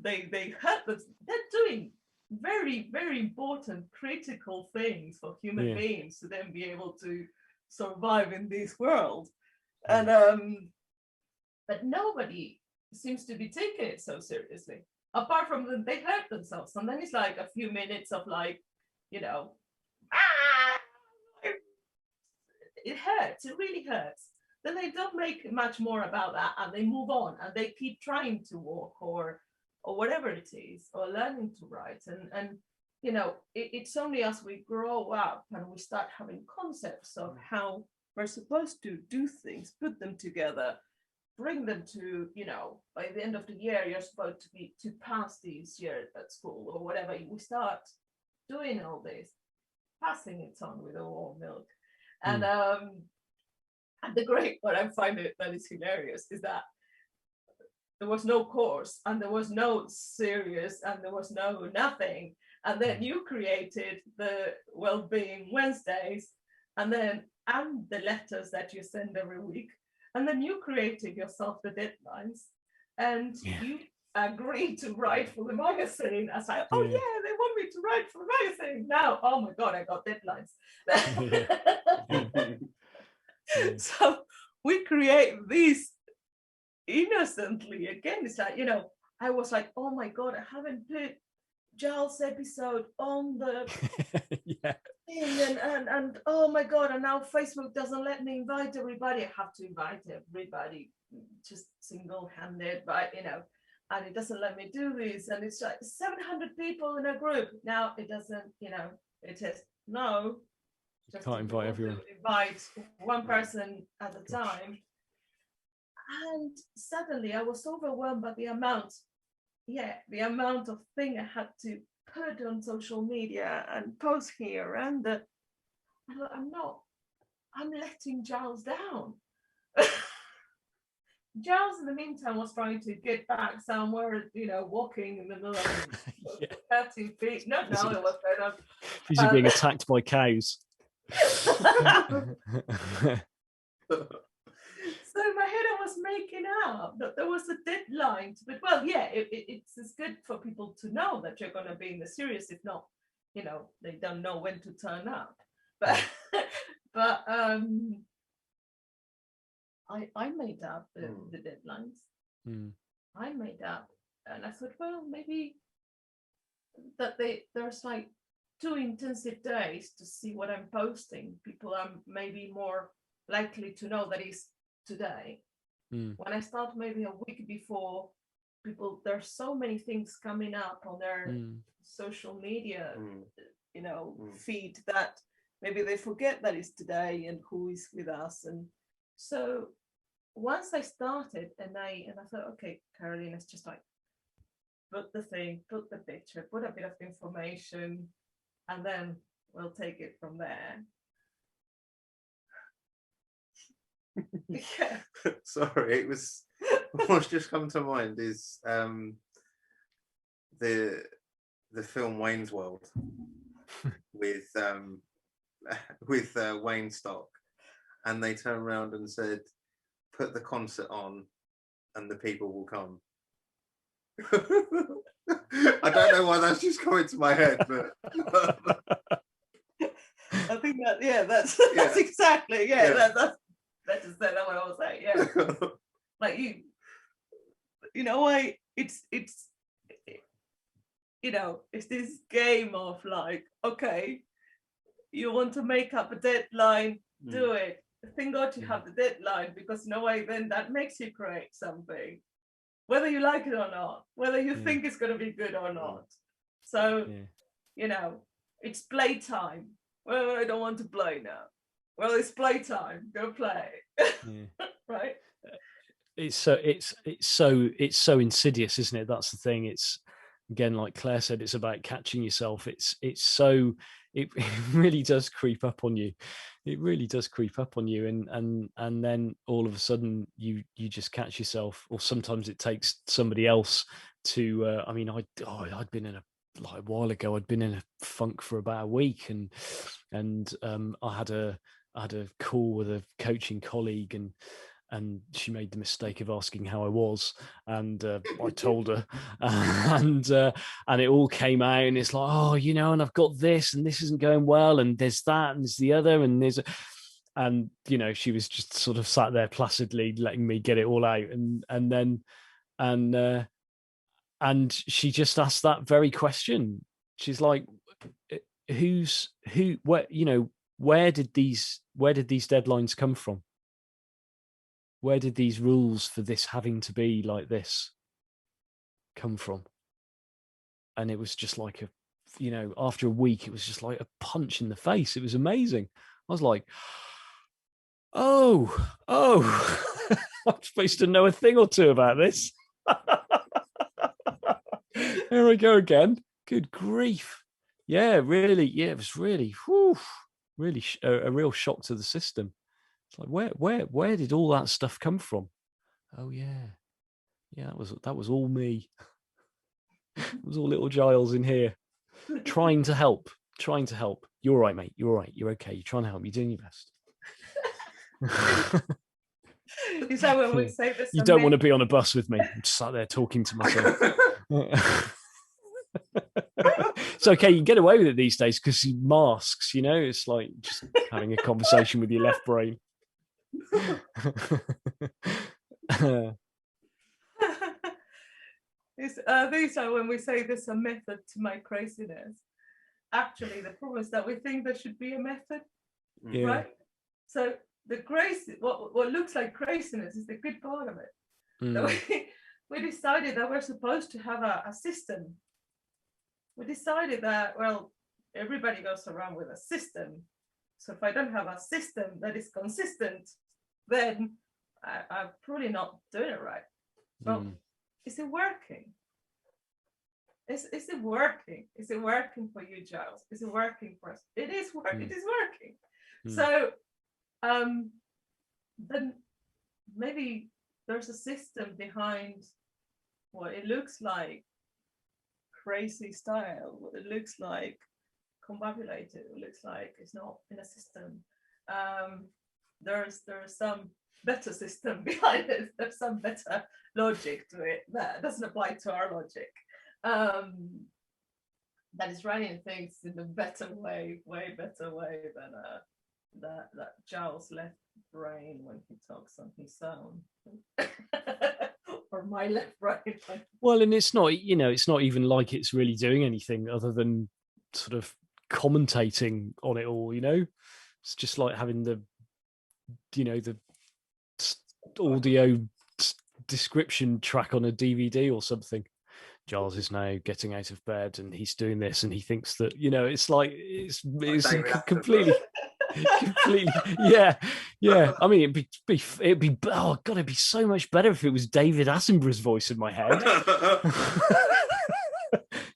they hurt, but they're doing very, very important, critical things for human beings to then be able to survive in this world. And but nobody seems to be taking it so seriously. Apart from them, they hurt themselves, and then it's like a few minutes of like, you know, it hurts. It really hurts. Then they don't make much more about that, and they move on, and they keep trying to walk or whatever it is, or learning to write. And you know, it's only as we grow up and we start having concepts of how we're supposed to do things, put them together, bring them to, you know, by the end of the year, you're supposed to pass this year at school or whatever. We start doing all this, passing it on with a warm milk. And the great part, I find it that is hilarious, is that there was no course, and there was no serious, and there was no nothing. And then you created the Wellbeing Wednesdays, and the letters that you send every week. And then you created yourself the deadlines, and you agreed to write for the magazine. I was like, oh yeah, they want me to write for the magazine now. Oh my God, I got deadlines. So we create these innocently. Again, it's like, you know, I was like, oh my God, I haven't put Giles' episode on the thing, and oh my God, and now Facebook doesn't let me invite everybody. I have to invite everybody just single-handed, but you know, and it doesn't let me do this, and it's like 700 people in a group. Now it doesn't, you know, it says no, just can't invite everyone. Invite one person at a time. And suddenly I was overwhelmed by the amount of thing I had to put on social media and post here, and I'm letting Giles down. Giles, in the meantime, was trying to get back somewhere, you know, walking in the middle of 30 feet. No, it was better. Busy being attacked by cows. So in my head, I was making up that there was a deadline. But well, yeah, it's good for people to know that you're going to be in the series. If not, you know, they don't know when to turn up. But I made up the deadlines. I made up, and I thought, well, maybe that there's like 2 intensive days to see what I'm posting. People are maybe more likely to know that it's today. When I start maybe a week before, people, there's so many things coming up on their social media, you know, feed, that maybe they forget that it's today and who is with us. And so once I started, and I thought, okay, Caroline, it's just like put the thing, put the picture, put a bit of information, and then we'll take it from there. Yeah. Sorry, it was what's just come to mind is the film Wayne's World with Wayne Stock, and they turned around and said, put the concert on and the people will come. I don't know why that's just coming to my head, but I think that that's exactly that's just what I was saying. Yeah. Like you know why it's you know, it's this game of like, okay, you want to make up a deadline, do it. Thank God you have the deadline, because no way then that makes you create something, whether you like it or not, whether you think it's going to be good or not. So you know, it's playtime. Well, I don't want to play now. Well, it's playtime. Go play. Right. It's so insidious, isn't it? That's the thing. It's, again, like Claire said, it's about catching yourself. It really does creep up on you. It really does creep up on you, and then all of a sudden you just catch yourself. Or sometimes it takes somebody else to. I mean, I'd been in a while ago. I'd been in a funk for about a week, and I had a call with a coaching colleague, and she made the mistake of asking how I was, and I told her, and it all came out, and it's like, oh, you know, and I've got this, and this isn't going well, and there's that, and there's the other, and there's, and you know, she was just sort of sat there placidly letting me get it all out, and then she just asked that very question. She's like, where did these deadlines come from? Where did these rules for this having to be like this come from? And it was just like after a week, it was just like a punch in the face. It was amazing. I was like, oh, I'm supposed to know a thing or two about this. Here I go again. Good grief. Yeah, really. Yeah, it was really, really a real shock to the system. It's like, where did all that stuff come from? Oh yeah, that was all me. It was all little Giles in here, trying to help. You're all right, mate. You're all right. You're okay. You're trying to help. You're doing your best. Is that when we say this? You don't want to be on a bus with me. I'm just sat there talking to myself. It's okay, you get away with it these days because he masks, you know, it's like just having a conversation with your left brain. These are when we say there's a method to my craziness. Actually, the problem is that we think there should be a method, right? So the crazy, what looks like craziness is the good part of it. So we decided that we're supposed to have a system. We decided that, well, everybody goes around with a system. So if I don't have a system that is consistent, then I'm probably not doing it right. Well, is it working? Is it working? Is it working for you, Giles? Is it working for us? It is working. It is working. So then maybe there's a system behind what it looks like crazy style, what it looks like combobulated, it looks like it's not in a system. There's some better system behind it. There's some better logic to it that doesn't apply to our logic. That is writing things in a better way, way better way than that Giles left brain when he talks on his own. Or my left brain. Well, and it's not, you know, it's not even like it's really doing anything other than sort of commentating on it all, you know. It's just like having the, you know, the audio description track on a DVD or something. Giles is now getting out of bed and he's doing this and he thinks that, you know, it's like it's completely yeah. I mean, it'd be oh god, it'd be so much better if it was David Attenborough's voice in my head.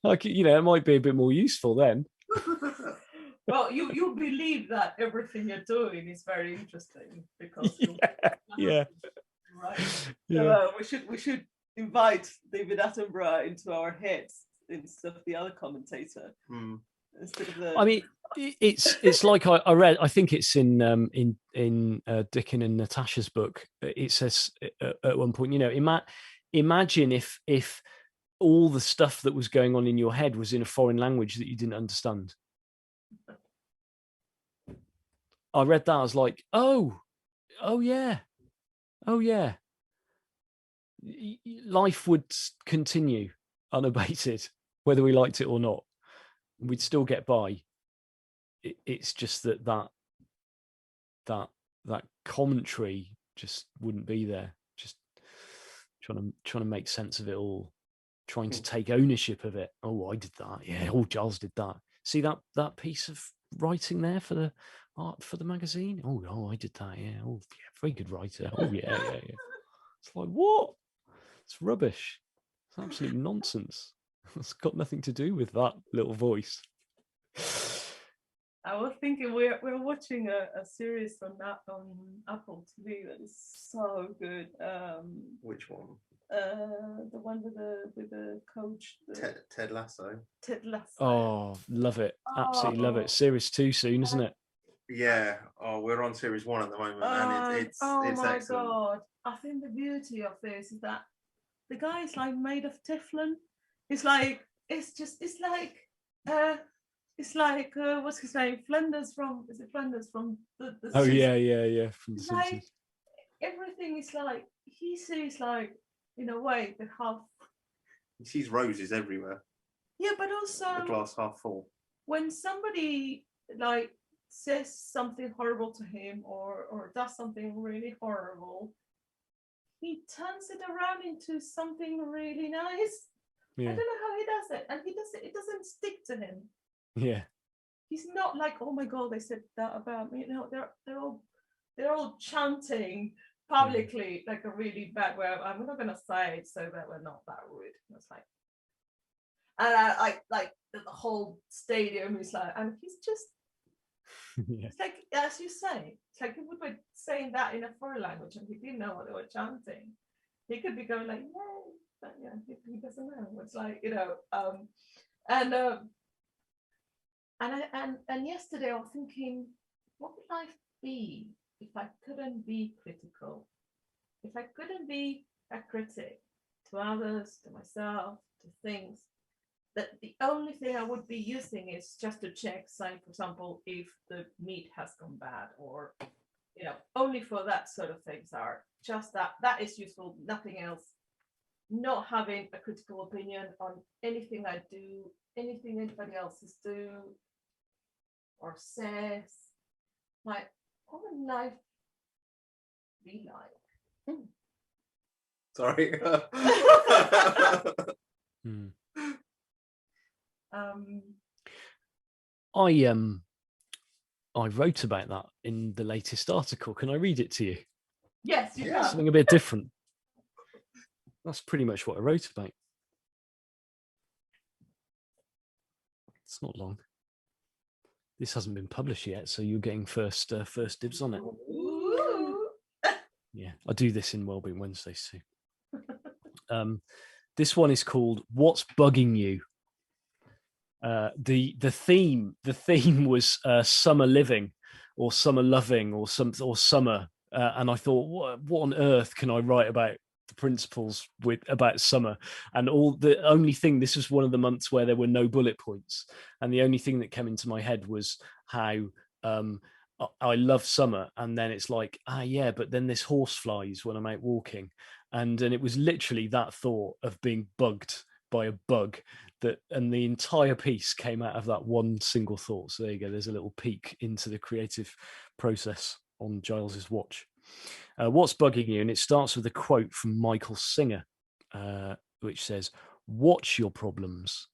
Like, you know, it might be a bit more useful then. Well, you believe that everything you're doing is very interesting because yeah. Right. Yeah. So we should invite David Attenborough into our heads instead of the other commentator. Instead of the... I mean, it's like I read. I think it's in Dickon and Natasha's book. It says at one point, you know, imagine if all the stuff that was going on in your head was in a foreign language that you didn't understand. I read that. I was like, oh yeah. Life would continue unabated, whether we liked it or not. We'd still get by. It's just that commentary just wouldn't be there. Just trying to make sense of it all, trying to take ownership of it. Oh, I did that. Yeah. Oh, Giles did that. See that piece of writing there for the art for the magazine. Oh, I did that. Yeah. Oh, yeah. Very good writer. Oh, yeah. It's like, what? It's rubbish. It's absolute nonsense. It's got nothing to do with that little voice. I was thinking we're watching a series on Apple TV that is so good. Which one? The one with the coach. Ted Lasso. Ted Lasso. Oh, love it. Absolutely love it. Series 2 soon, isn't it? Yeah. Oh, we're on series 1 at the moment, and it's oh my excellent. God. I think the beauty of this is that the guy is like made of Teflon. It's like, it's like what's his name? Flanders from, is it Flanders from the Oh Simpsons? yeah, from the It's like Simpsons. everything is like, he sees like, in a way, the half. He sees roses everywhere. Yeah, but The also glass half full. when somebody like says something horrible to him or does something really horrible, he turns it around into something really nice. I Yeah, don't know how he does it, and it doesn't stick to him. yeah, He's not like, oh my God, they said that about me. No, they're all chanting publicly like a really bad way. I'm not gonna say it so that we're not that rude. It's like, and I like the whole stadium is like, and he's just, yeah. it's like, as you say, it's like he would be saying that in a foreign language and he didn't know what they were chanting. He could be going like, yay, but yeah, he doesn't know. It's like, and and yesterday I was thinking, what would life be if I couldn't be critical? If I couldn't be a critic to others, to myself, to things, that the only thing I would be using is just to check, say, for example, if the meat has gone bad, or only for that sort of things are just that is useful, nothing else. Not having a critical opinion on anything I do, anything anybody else is do or says. Like, what would life be like? Sorry. Hmm. Um, I wrote about that in the latest article. Can I read it to you? yes, you Yeah. can. Something a bit different. That's pretty much what I wrote about. It's not long. This hasn't been published yet, so you're getting first dibs on it. Ooh. Yeah, I do this in Wellbeing Wednesdays too. This one is called "What's Bugging You." The theme was summer living, or summer loving, or summer, and I thought, what on earth can I write about the principles about summer? And the only thing, this was one of the months where there were no bullet points, and the only thing that came into my head was how I love summer, and then it's like, yeah, but then this horse flies when I'm out walking, and it was literally that thought of being bugged by a bug, and the entire piece came out of that one single thought. So there you go, there's a little peek into the creative process on Giles's watch. What's bugging you? And it starts with a quote from Michael Singer, which says, "Watch your problems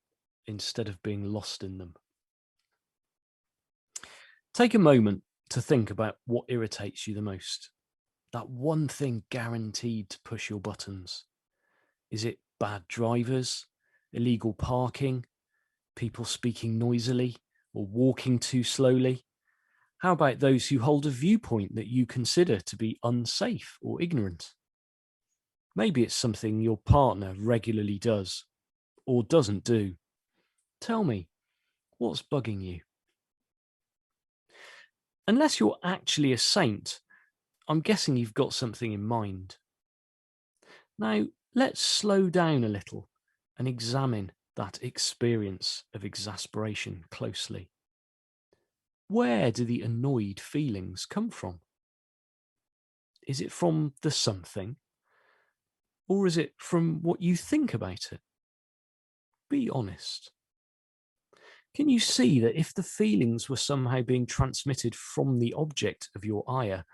instead of being lost in them." Take a moment to think about what irritates you the most. That one thing guaranteed to push your buttons. Is it bad drivers, illegal parking, people speaking noisily, or walking too slowly? How about those who hold a viewpoint that you consider to be unsafe or ignorant? Maybe it's something your partner regularly does or doesn't do. Tell me, what's bugging you? Unless you're actually a saint, I'm guessing you've got something in mind. Now, let's slow down a little and examine that experience of exasperation closely. Where do the annoyed feelings come from? Is it from the something? Or is it from what you think about it? Be honest. Can you see that if the feelings were somehow being transmitted from the object of your ire,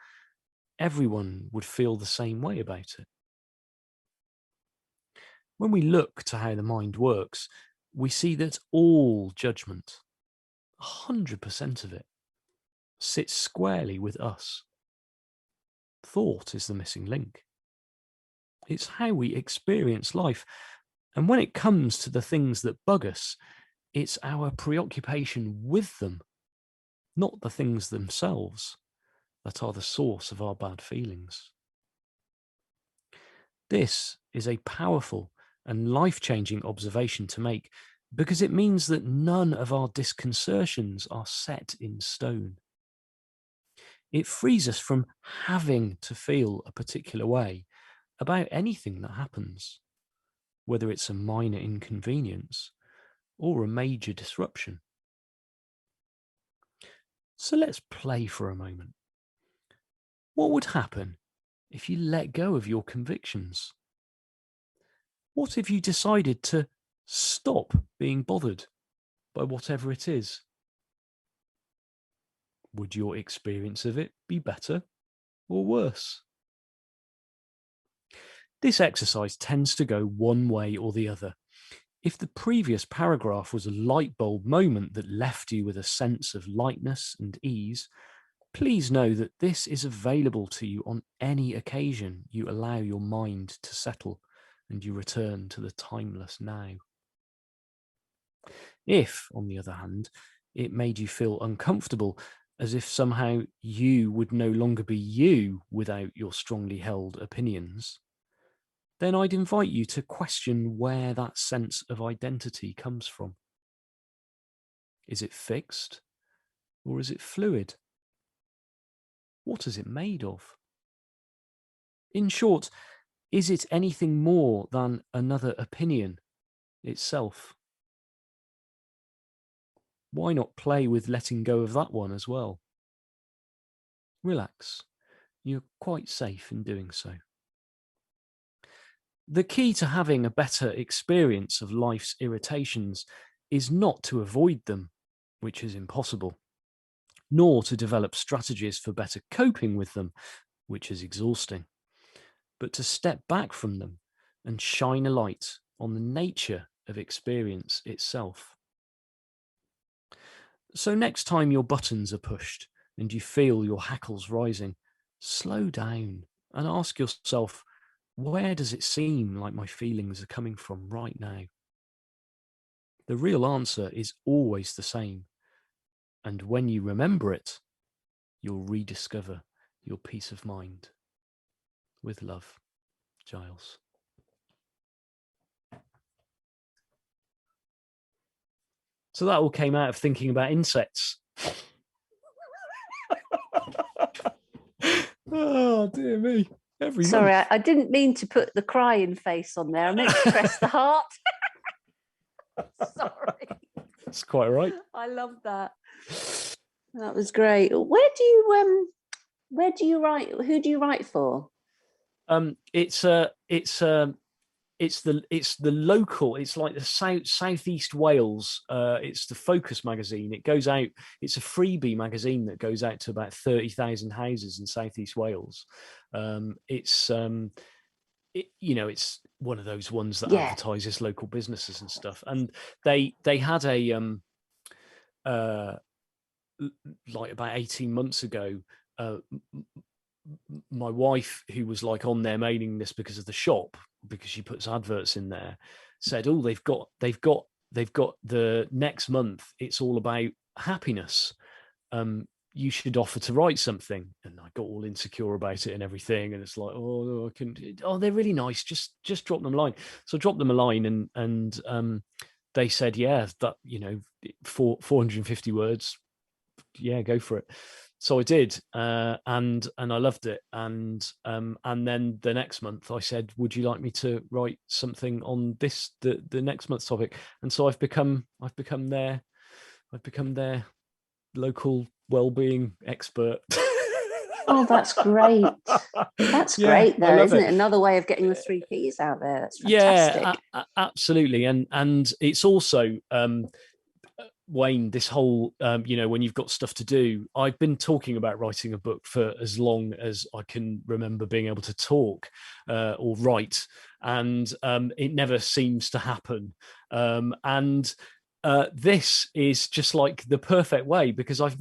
everyone would feel the same way about it? When we look to how the mind works, we see that all judgment, 100% of it, sits squarely with us. Thought is the missing link. It's how we experience life. And when it comes to the things that bug us, it's our preoccupation with them, not the things themselves, that are the source of our bad feelings. This is a powerful and life-changing observation to make, because it means that none of our disconcertions are set in stone. It frees us from having to feel a particular way about anything that happens, whether it's a minor inconvenience or a major disruption. So let's play for a moment. What would happen if you let go of your convictions? What if you decided to stop being bothered by whatever it is? Would your experience of it be better or worse? This exercise tends to go one way or the other. If the previous paragraph was a light bulb moment that left you with a sense of lightness and ease, please know that this is available to you on any occasion you allow your mind to settle and you return to the timeless now. If, on the other hand, it made you feel uncomfortable, as if somehow you would no longer be you without your strongly held opinions, then I'd invite you to question where that sense of identity comes from. Is it fixed or is it fluid? What is it made of? In short, is it anything more than another opinion itself? Why not play with letting go of that one as well? Relax. You're quite safe in doing so. The key to having a better experience of life's irritations is not to avoid them, which is impossible, nor to develop strategies for better coping with them, which is exhausting, but to step back from them and shine a light on the nature of experience itself. So next time your buttons are pushed and you feel your hackles rising, slow down and ask yourself, where does it seem like my feelings are coming from right now? The real answer is always the same. And when you remember it, you'll rediscover your peace of mind. With love, Giles. So that all came out of thinking about insects. Oh, dear me. Sorry, I didn't mean to put the crying face on there. I meant to press the heart. Sorry. That's quite right. I love that. That was great. Where do you write? Who do you write for? It's the local. It's like the southeast Wales. It's the Focus magazine. It goes out. It's a freebie magazine that goes out to about 30,000 houses in southeast Wales. It's one of those ones that advertises local businesses and stuff. And they had a like about 18 months ago. My wife, who was like on their mailing list because of the shop, because she puts adverts in there, said, "Oh, they've got the next month. It's all about happiness. You should offer to write something." And I got all insecure about it and everything. And it's like, oh, I can. Oh, they're really nice. Just drop them a line. So I dropped them a line, and they said, yeah, that 450 words. Yeah, go for it. So I did, and I loved it. And then the next month I said, would you like me to write something on the next month's topic? And so I've become their local well-being expert. Oh, that's great. That's great, though, isn't it? Another way of getting the 3 Ps out there. That's fantastic. Yeah, absolutely. And it's also Wayne, this whole, when you've got stuff to do, I've been talking about writing a book for as long as I can remember being able to talk or write, and it never seems to happen. This is just like the perfect way, because I've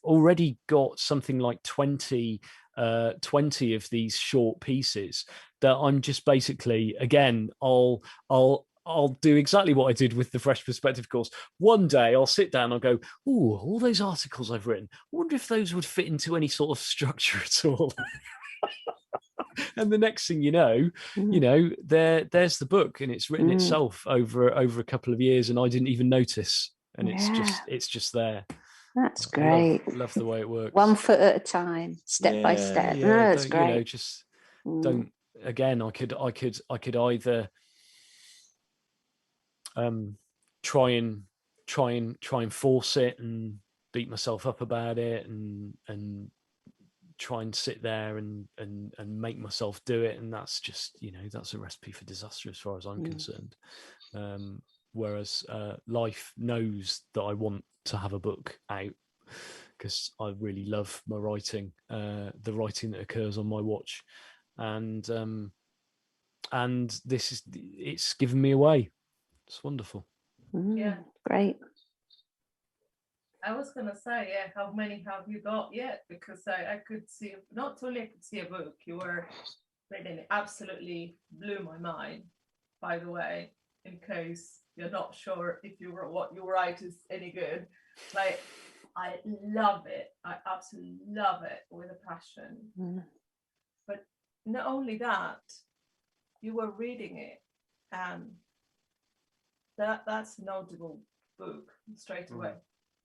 already got something like 20 of these short pieces that I'm just basically, again, I'll do exactly what I did with the Fresh Perspective course. One day I'll sit down and I'll go, "Ooh, all those articles I've written, I wonder if those would fit into any sort of structure at all." And the next thing you know, there's the book, and it's written itself over a couple of years, and I didn't even notice. And it's just there. That's great. Love the way it works. 1 foot at a time, step by step. Yeah, No, that's great. You know, just don't. Again, I could either try and force it and beat myself up about it and try and sit there and make myself do it, and that's just, you know, that's a recipe for disaster as far as I'm concerned. Whereas life knows that I want to have a book out because I really love my writing, the writing that occurs on my watch, and it's given me away. It's wonderful. Yeah, great. I was gonna say, yeah, how many have you got yet? Because I could see, not only I could see a book, you were reading, it absolutely blew my mind, by the way, in case you're not sure if what you write is any good. Like, I love it. I absolutely love it with a passion. But not only that, you were reading it, and that's a notable book straight away.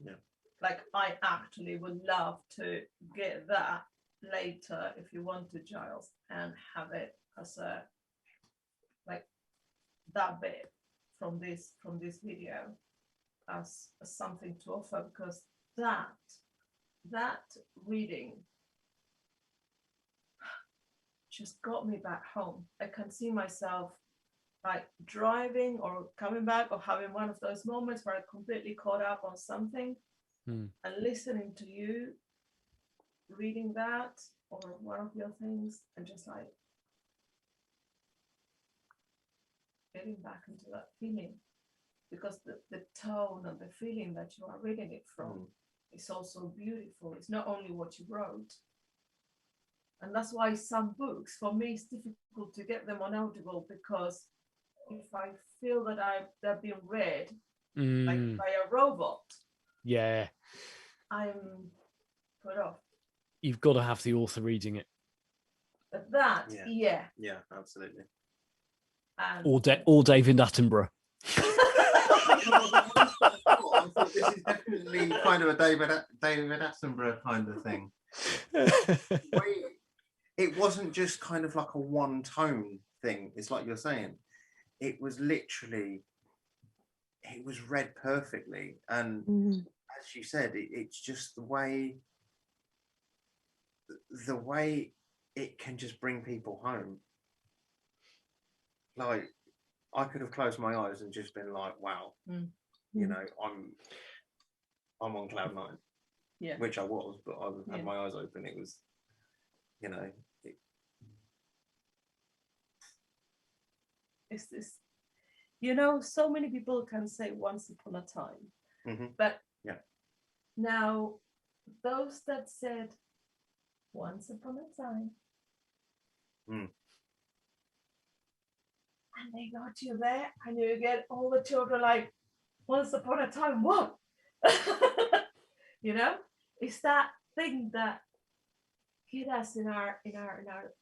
Yeah. Like, I actually would love to get that later if you want to, Giles, and have it as a, like, that bit from this video as something to offer, because that reading just got me back home. I can see myself like driving or coming back or having one of those moments where I completely caught up on something and listening to you reading that or one of your things and just like getting back into that feeling, because the tone and the feeling that you are reading it from is also beautiful. It's not only what you wrote. And that's why some books, for me, it's difficult to get them on Audible, because if I feel that they're being read like by a robot, I'm put off. You've got to have the author reading it. But that, yeah, absolutely. Or David Attenborough. I thought this is definitely kind of a David Attenborough kind of thing. It wasn't just kind of like a one tone thing. It's like you're saying. It was literally, it was read perfectly, and as you said, it's just the way it can just bring people home. Like, I could have closed my eyes and just been like, wow, you know, I'm on cloud nine. Yeah. Which I was, but I had my eyes open. It was, you know, it's this, you know, so many people can say once upon a time, but now those that said once upon a time, and they got you there, and you get all the children like, once upon a time, what? You know, it's that thing that hit us in our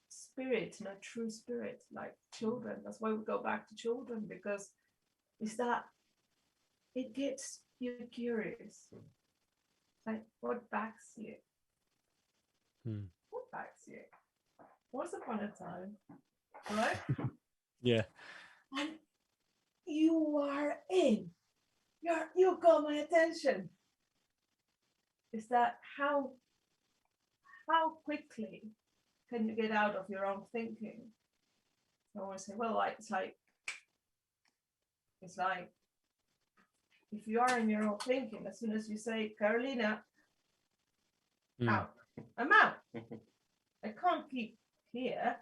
spirit, in our true spirit, like children. That's why we go back to children, because it's that it gets you curious. Like, what backs you? What backs you? Once upon a time, right? Yeah. And you are in. You got my attention. Is that how quickly can you get out of your own thinking? I always say, well, like it's like if you are in your own thinking, as soon as you say, Carolina, out, I'm out. I can't keep here.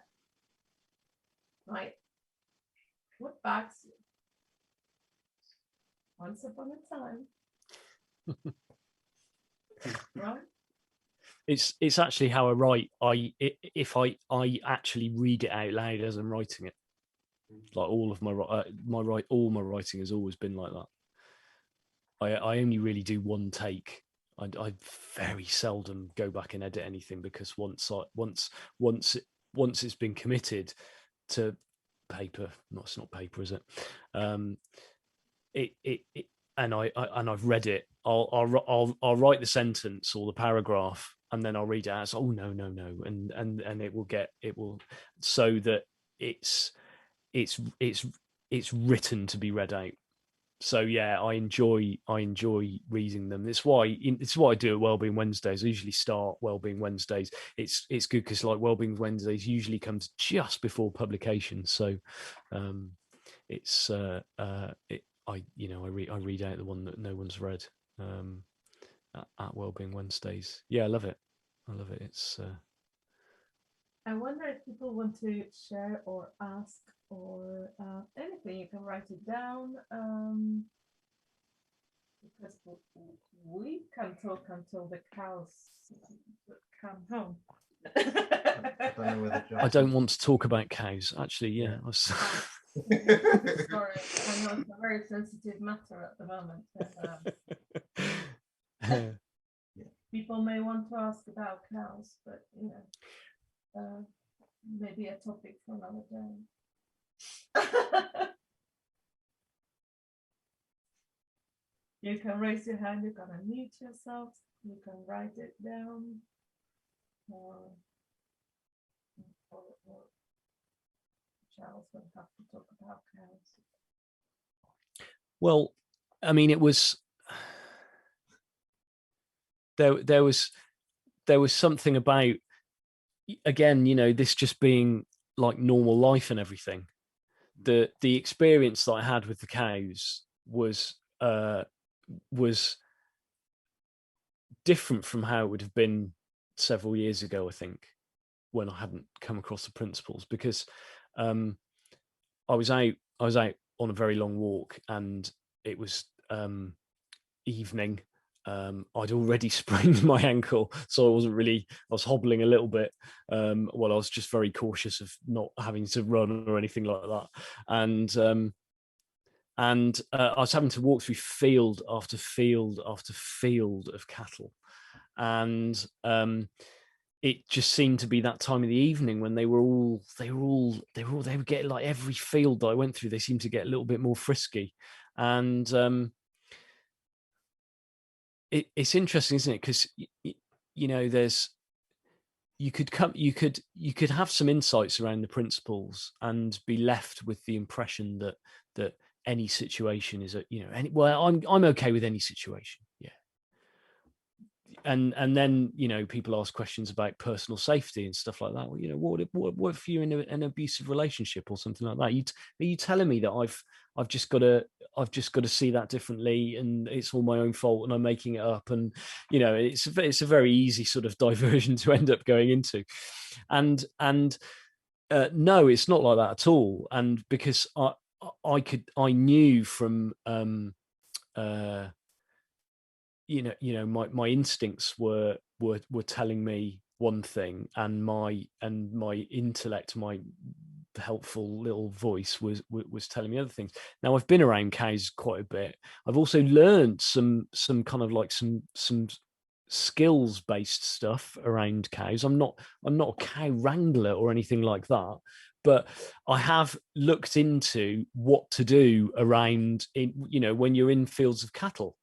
Like, what backs you? Once upon a time. Right? It's actually how I write. If I actually read it out loud as I'm writing it. Like, all of my writing has always been like that. I only really do one take. I very seldom go back and edit anything, because once it's been committed to paper, it's not paper, is it? And I've read it. I'll write the sentence or the paragraph, and then I'll read it out. Oh no, and it will so that it's written to be read out. So yeah, I enjoy reading them. It's why I do at Wellbeing Wednesdays. I usually start Wellbeing Wednesdays. It's good because like Wellbeing Wednesdays usually comes just before publication. So it's I read out the one that no one's read at Wellbeing Wednesdays. Yeah, I love it. It's I wonder if people want to share or ask or anything. You can write it down, because we can talk until the cows come home. I don't want to talk about cows. Actually, yeah. Sorry, I know it's a very sensitive matter at the moment. But, people may want to ask about cows, but maybe a topic for another day. You can raise your hand, you can unmute yourself, you can write it down, or Giles will have to talk about cows. Well, I mean, it was there was something about, again, this just being like normal life and everything. The experience that I had with the cows was different from how it would have been several years ago, I think, when I hadn't come across the principles, because I was out on a very long walk, and it was evening. I'd already sprained my ankle, so I was hobbling a little bit. I was just very cautious of not having to run or anything like that. And I was having to walk through field after field after field of cattle. And it just seemed to be that time of the evening when they would get, like, every field that I went through, they seemed to get a little bit more frisky. And it's interesting, isn't it? Because you could have some insights around the principles and be left with the impression that any situation is I'm okay with any situation. Yeah. And then people ask questions about personal safety and stuff like that. Well, what if you're in an abusive relationship or something like that? Are you telling me that I've just got to see that differently, and it's all my own fault, and I'm making it up? And it's a very easy sort of diversion to end up going into. And no, it's not like that at all. And because I knew from my instincts were telling me one thing, and my intellect, my helpful little voice was telling me other things. Now, I've been around cows quite a bit. I've also learned some kind of like some skills based stuff around cows. I'm not a cow wrangler or anything like that, but I have looked into what to do around when you're in fields of cattle.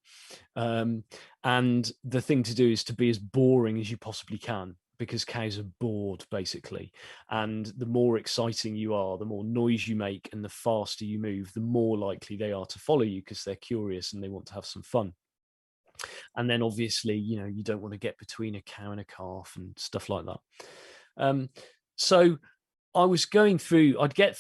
And the thing to do is to be as boring as you possibly can, because cows are bored, basically. And the more exciting you are, the more noise you make, and the faster you move, the more likely they are to follow you, because they're curious and they want to have some fun. And then obviously, you don't want to get between a cow and a calf and stuff like that. So I was going through, I'd get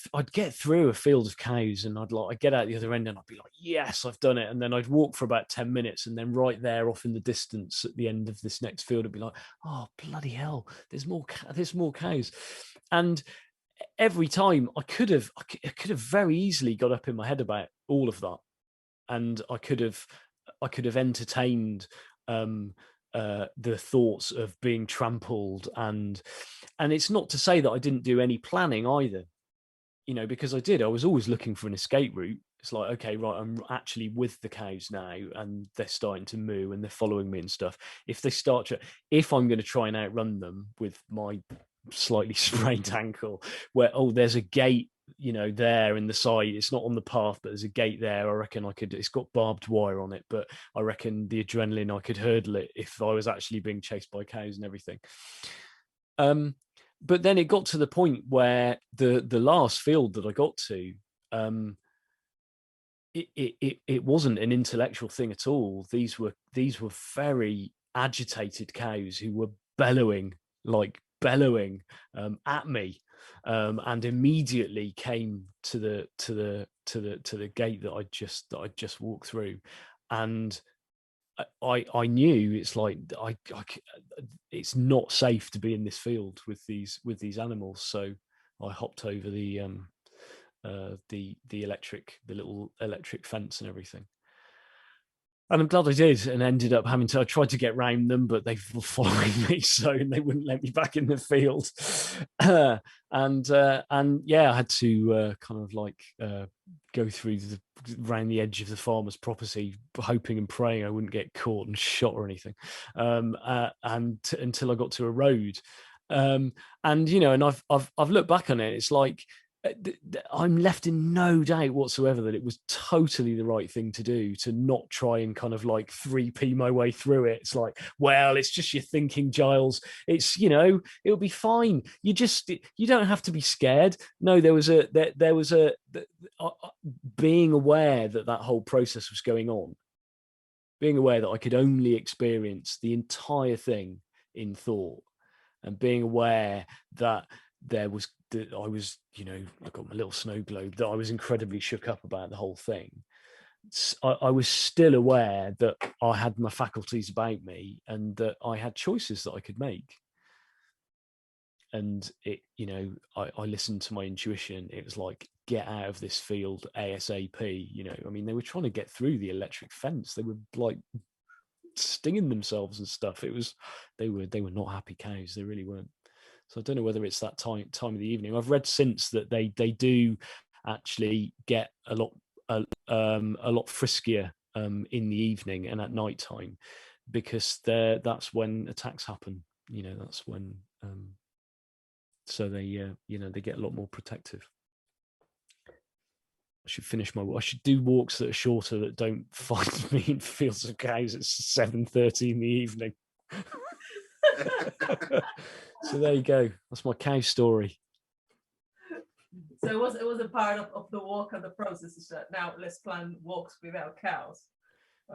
through a field of cows, and I'd get out the other end, and I'd be like, yes, I've done it. And then I'd walk for about 10 minutes, and then right there off in the distance at the end of this next field, I'd be like, oh, bloody hell, there's more cows. And every time I could have very easily got up in my head about all of that. And I could have entertained the thoughts of being trampled, and it's not to say that I didn't do any planning either, because I did. I was always looking for an escape route. It's like, okay, right, I'm actually with the cows now, and they're starting to moo, and they're following me and stuff. If I'm going to try and outrun them with my slightly sprained ankle, where, oh, there's a gate, you know, there in the side. It's not on the path, but there's a gate there. I reckon I could, it's got barbed wire on it, but I reckon the adrenaline, I could hurdle it if I was actually being chased by cows and everything. But then it got to the point where the last field that I got to, it wasn't an intellectual thing at all. These were very agitated cows who were bellowing at me, and immediately came to the gate that I just walked through, and I knew it's like it's not safe to be in this field with these animals. So I hopped over the little electric fence and everything. And I'm glad I did, and ended up having to. I tried to get round them, but they were following me, so they wouldn't let me back in the field. And yeah, I had to kind of like go through around the edge of the farmer's property, hoping and praying I wouldn't get caught and shot or anything, until I got to a road. And you know, and I've looked back on it. It's like, I'm left in no doubt whatsoever that it was totally the right thing to do, to not try and kind of like 3P my way through it. It's like, well, it's just your thinking, Giles. It's, you know, it'll be fine. You don't have to be scared. No, there was being aware that whole process was going on, being aware that I could only experience the entire thing in thought, and being aware that I was, you know, I got my little snow globe, that I was incredibly shook up about the whole thing. I was still aware that I had my faculties about me, and that I had choices that I could make. And it, you know, I listened to my intuition. It was like, get out of this field ASAP. You know, I mean, they were trying to get through the electric fence. They were like stinging themselves and stuff. They were not happy cows. They really weren't. So I don't know whether it's that time of the evening. I've read since that they do actually get a lot friskier in the evening and at night time, because that's when attacks happen. You know, that's when so they you know, they get a lot more protective. I should do walks that are shorter, that don't find me in fields of cows at 7:30 in the evening. So there you go. That's my cow story. So it was a part of the walk and the process. Is that now let's plan walks without cows.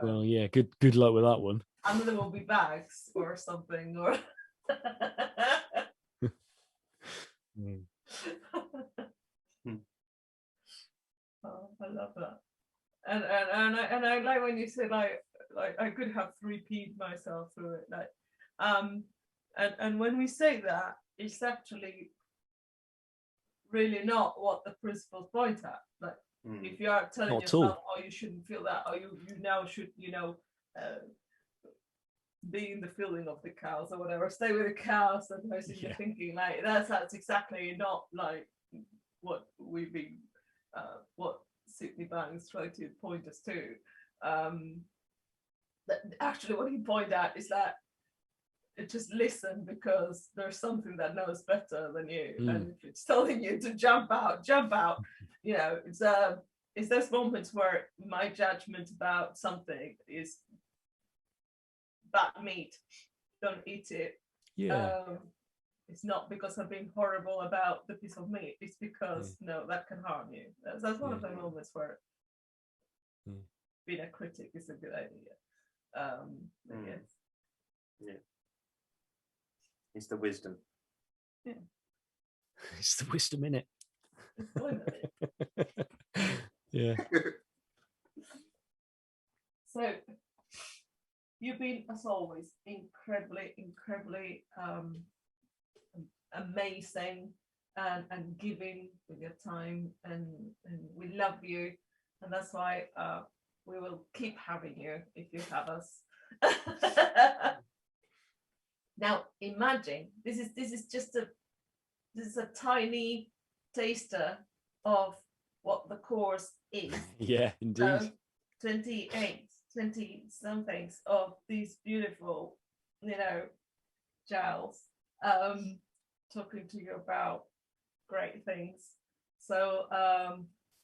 Well, yeah, good luck with that one. And there will be bags or something, or Oh, I love that. And I like when you say like I could have 3P'd myself through it, like and when we say that, it's actually really not what the principles point at. Like, if you are telling Not yourself, oh, you shouldn't feel that, or you now should, you know, be in the feeling of the cows or whatever, stay with the cows, and most of you thinking like that's exactly not like what we've been what Sydney Banks tried to point us to. Actually what he pointed out is that just listen, because there's something that knows better than you, and if it's telling you to jump out. You know, it's those moments where my judgment about something is bad meat, don't eat it. It's not because I'm being horrible about the piece of meat, it's because no, that can harm you. That's one of the moments where being a critic is a good idea. Yeah. It's the wisdom. Yeah. It's the wisdom in it. Yeah. So you've been, as always, incredibly amazing and giving with your time, and we love you, and that's why we will keep having you if you have us. Now imagine this is a tiny taster of what the course is. Yeah, indeed. 20 somethings of these beautiful, you know, Giles. talking to you about great things. So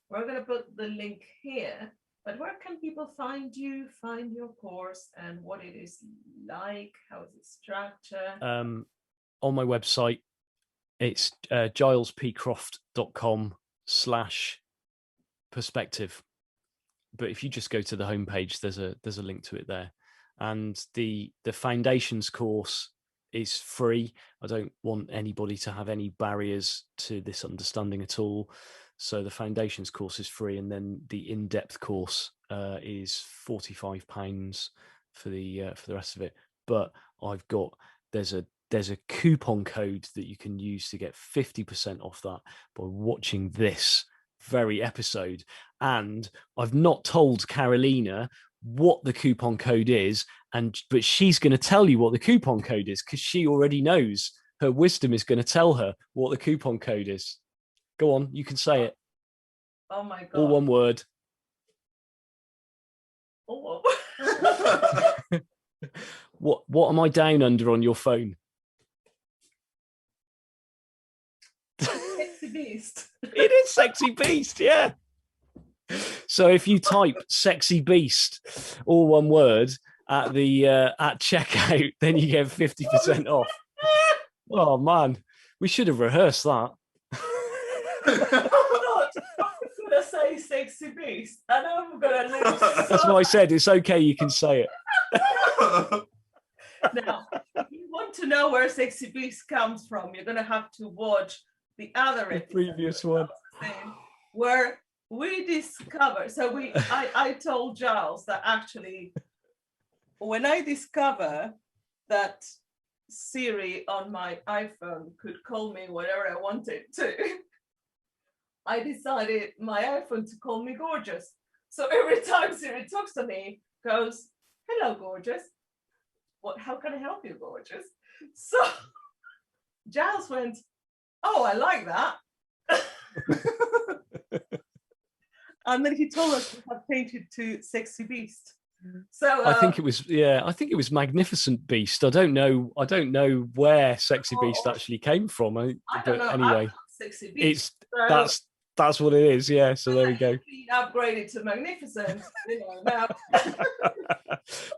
we're going to put the link here, but where can people find you, find your course, and what it is like? How is it structured? On my website, it's gilespcroft.com/perspective. But if you just go to the homepage, there's a link to it there. And the foundations course is free. I don't want anybody to have any barriers to this understanding at all. So the foundations course is free, and then the in-depth course is £45 for the rest of it. But there's a coupon code that you can use to get 50% off that by watching this very episode. And I've not told Carolina what the coupon code is, but she's going to tell you what the coupon code is, because she already knows. Her wisdom is going to tell her what the coupon code is. Go on, you can say it. Oh my God. All one word. Oh. What am I down under on your phone? Sexy Beast. It is Sexy Beast, yeah. So if you type Sexy Beast, all one word, at checkout, then you get 50% off. Oh man, we should have rehearsed that. I'm gonna say Sexy Beast, and I'm gonna lose. That's what I said. It's okay, you can say it. Now, if you want to know where Sexy Beast comes from, you're gonna have to watch the other The previous one, where we discover. So I told Giles that actually, when I discover that Siri on my iPhone could call me whatever I wanted to, I decided my iPhone to call me gorgeous. So every time Siri talks to me, goes, "Hello, gorgeous. How can I help you, gorgeous?" So Giles went, "Oh, I like that." And then he told us to have changed it to Sexy Beast. So I think it was Magnificent Beast. I don't know where Sexy Beast actually came from. But anyway, Sexy Beast. That's what it is. Yeah. So there we go. Upgraded to Magnificent. Now.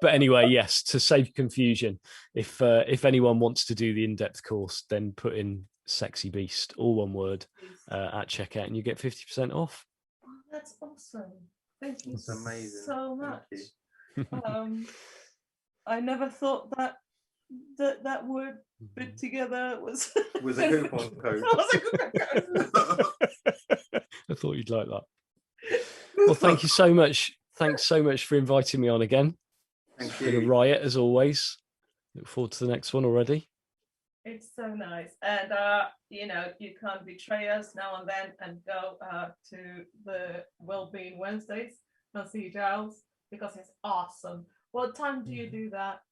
But anyway, yes. To save confusion, if anyone wants to do the in-depth course, then put in Sexy Beast, all one word, at checkout, and you get 50% off. Oh, that's awesome! Thank you amazing. So much. I never thought that word put together was a coupon code. I thought you'd like that. Well, thank you so much. Thanks so much for inviting me on again. Thank It's you. been a riot as always. Look forward to the next one already. It's so nice, and you can't betray us now and then and go to the Wellbeing Wednesdays and see Giles, because it's awesome. What time do you do that?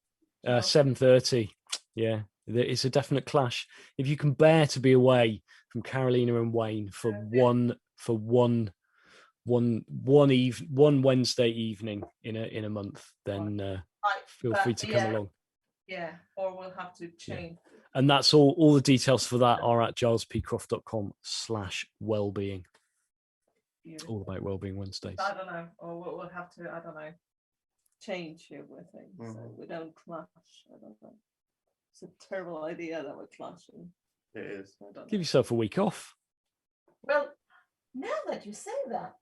7:30. Yeah, it's a definite clash. If you can bear to be away from Carolina and Wayne for one Wednesday evening in a month, then feel free to come along. Yeah, or we'll have to change. Yeah. And that's all the details for that are at gilespcroft.com/wellbeing. All about Wellbeing Wednesdays. I don't know, or we'll have to, I don't know, change everything so we don't clash. I don't know. It's a terrible idea that we're clashing. It is. Give yourself a week off. Well, now that you say that.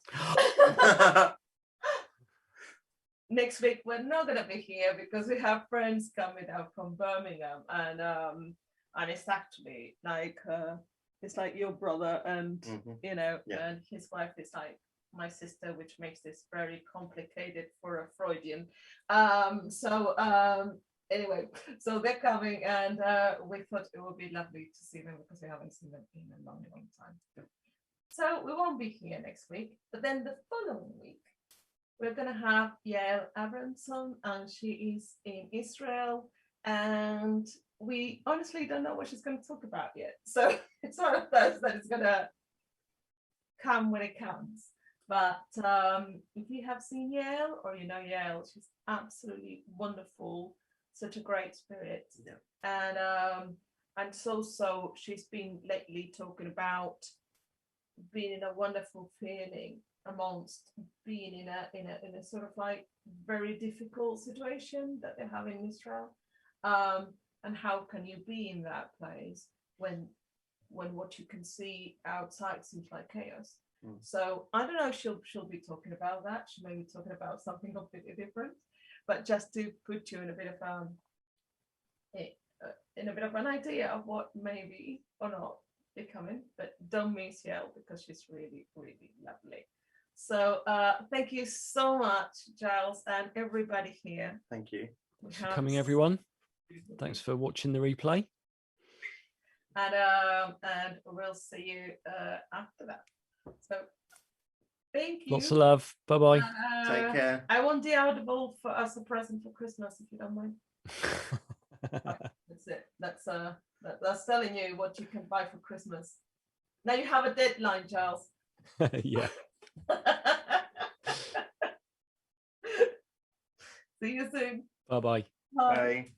Next week we're not gonna be here because we have friends coming out from Birmingham, and it's actually like it's like your brother and and his wife is like my sister, which makes this very complicated for a Freudian. Anyway, so they're coming, and we thought it would be lovely to see them because we haven't seen them in a long time. So we won't be here next week, but then the following week we're going to have Yael Abramson, and she is in Israel, and we honestly don't know what she's going to talk about yet. So it's one of those that is going to come when it comes. But if you have seen Yael, or you know Yael, she's absolutely wonderful, such a great spirit. Yeah. And and so she's been lately talking about being in a wonderful feeling amongst being in a sort of like very difficult situation that they're having in Israel, and how can you be in that place when what you can see outside seems like chaos. So I don't know if she'll be talking about that. She may be talking about something completely different, but just to put you in a bit of an idea of what may be or not be coming. But don't miss Yael, because she's really, really lovely. So thank you so much, Giles, and everybody here. Thank you. Thanks for coming, everyone. Thanks for watching the replay. And we'll see you after that. So thank you. Lots of love. Bye-bye. Take care. I want the Audible for as a present for Christmas, if you don't mind. That's it. That's telling you what you can buy for Christmas. Now you have a deadline, Giles. Yeah. See you soon. Bye-bye. Bye. Bye.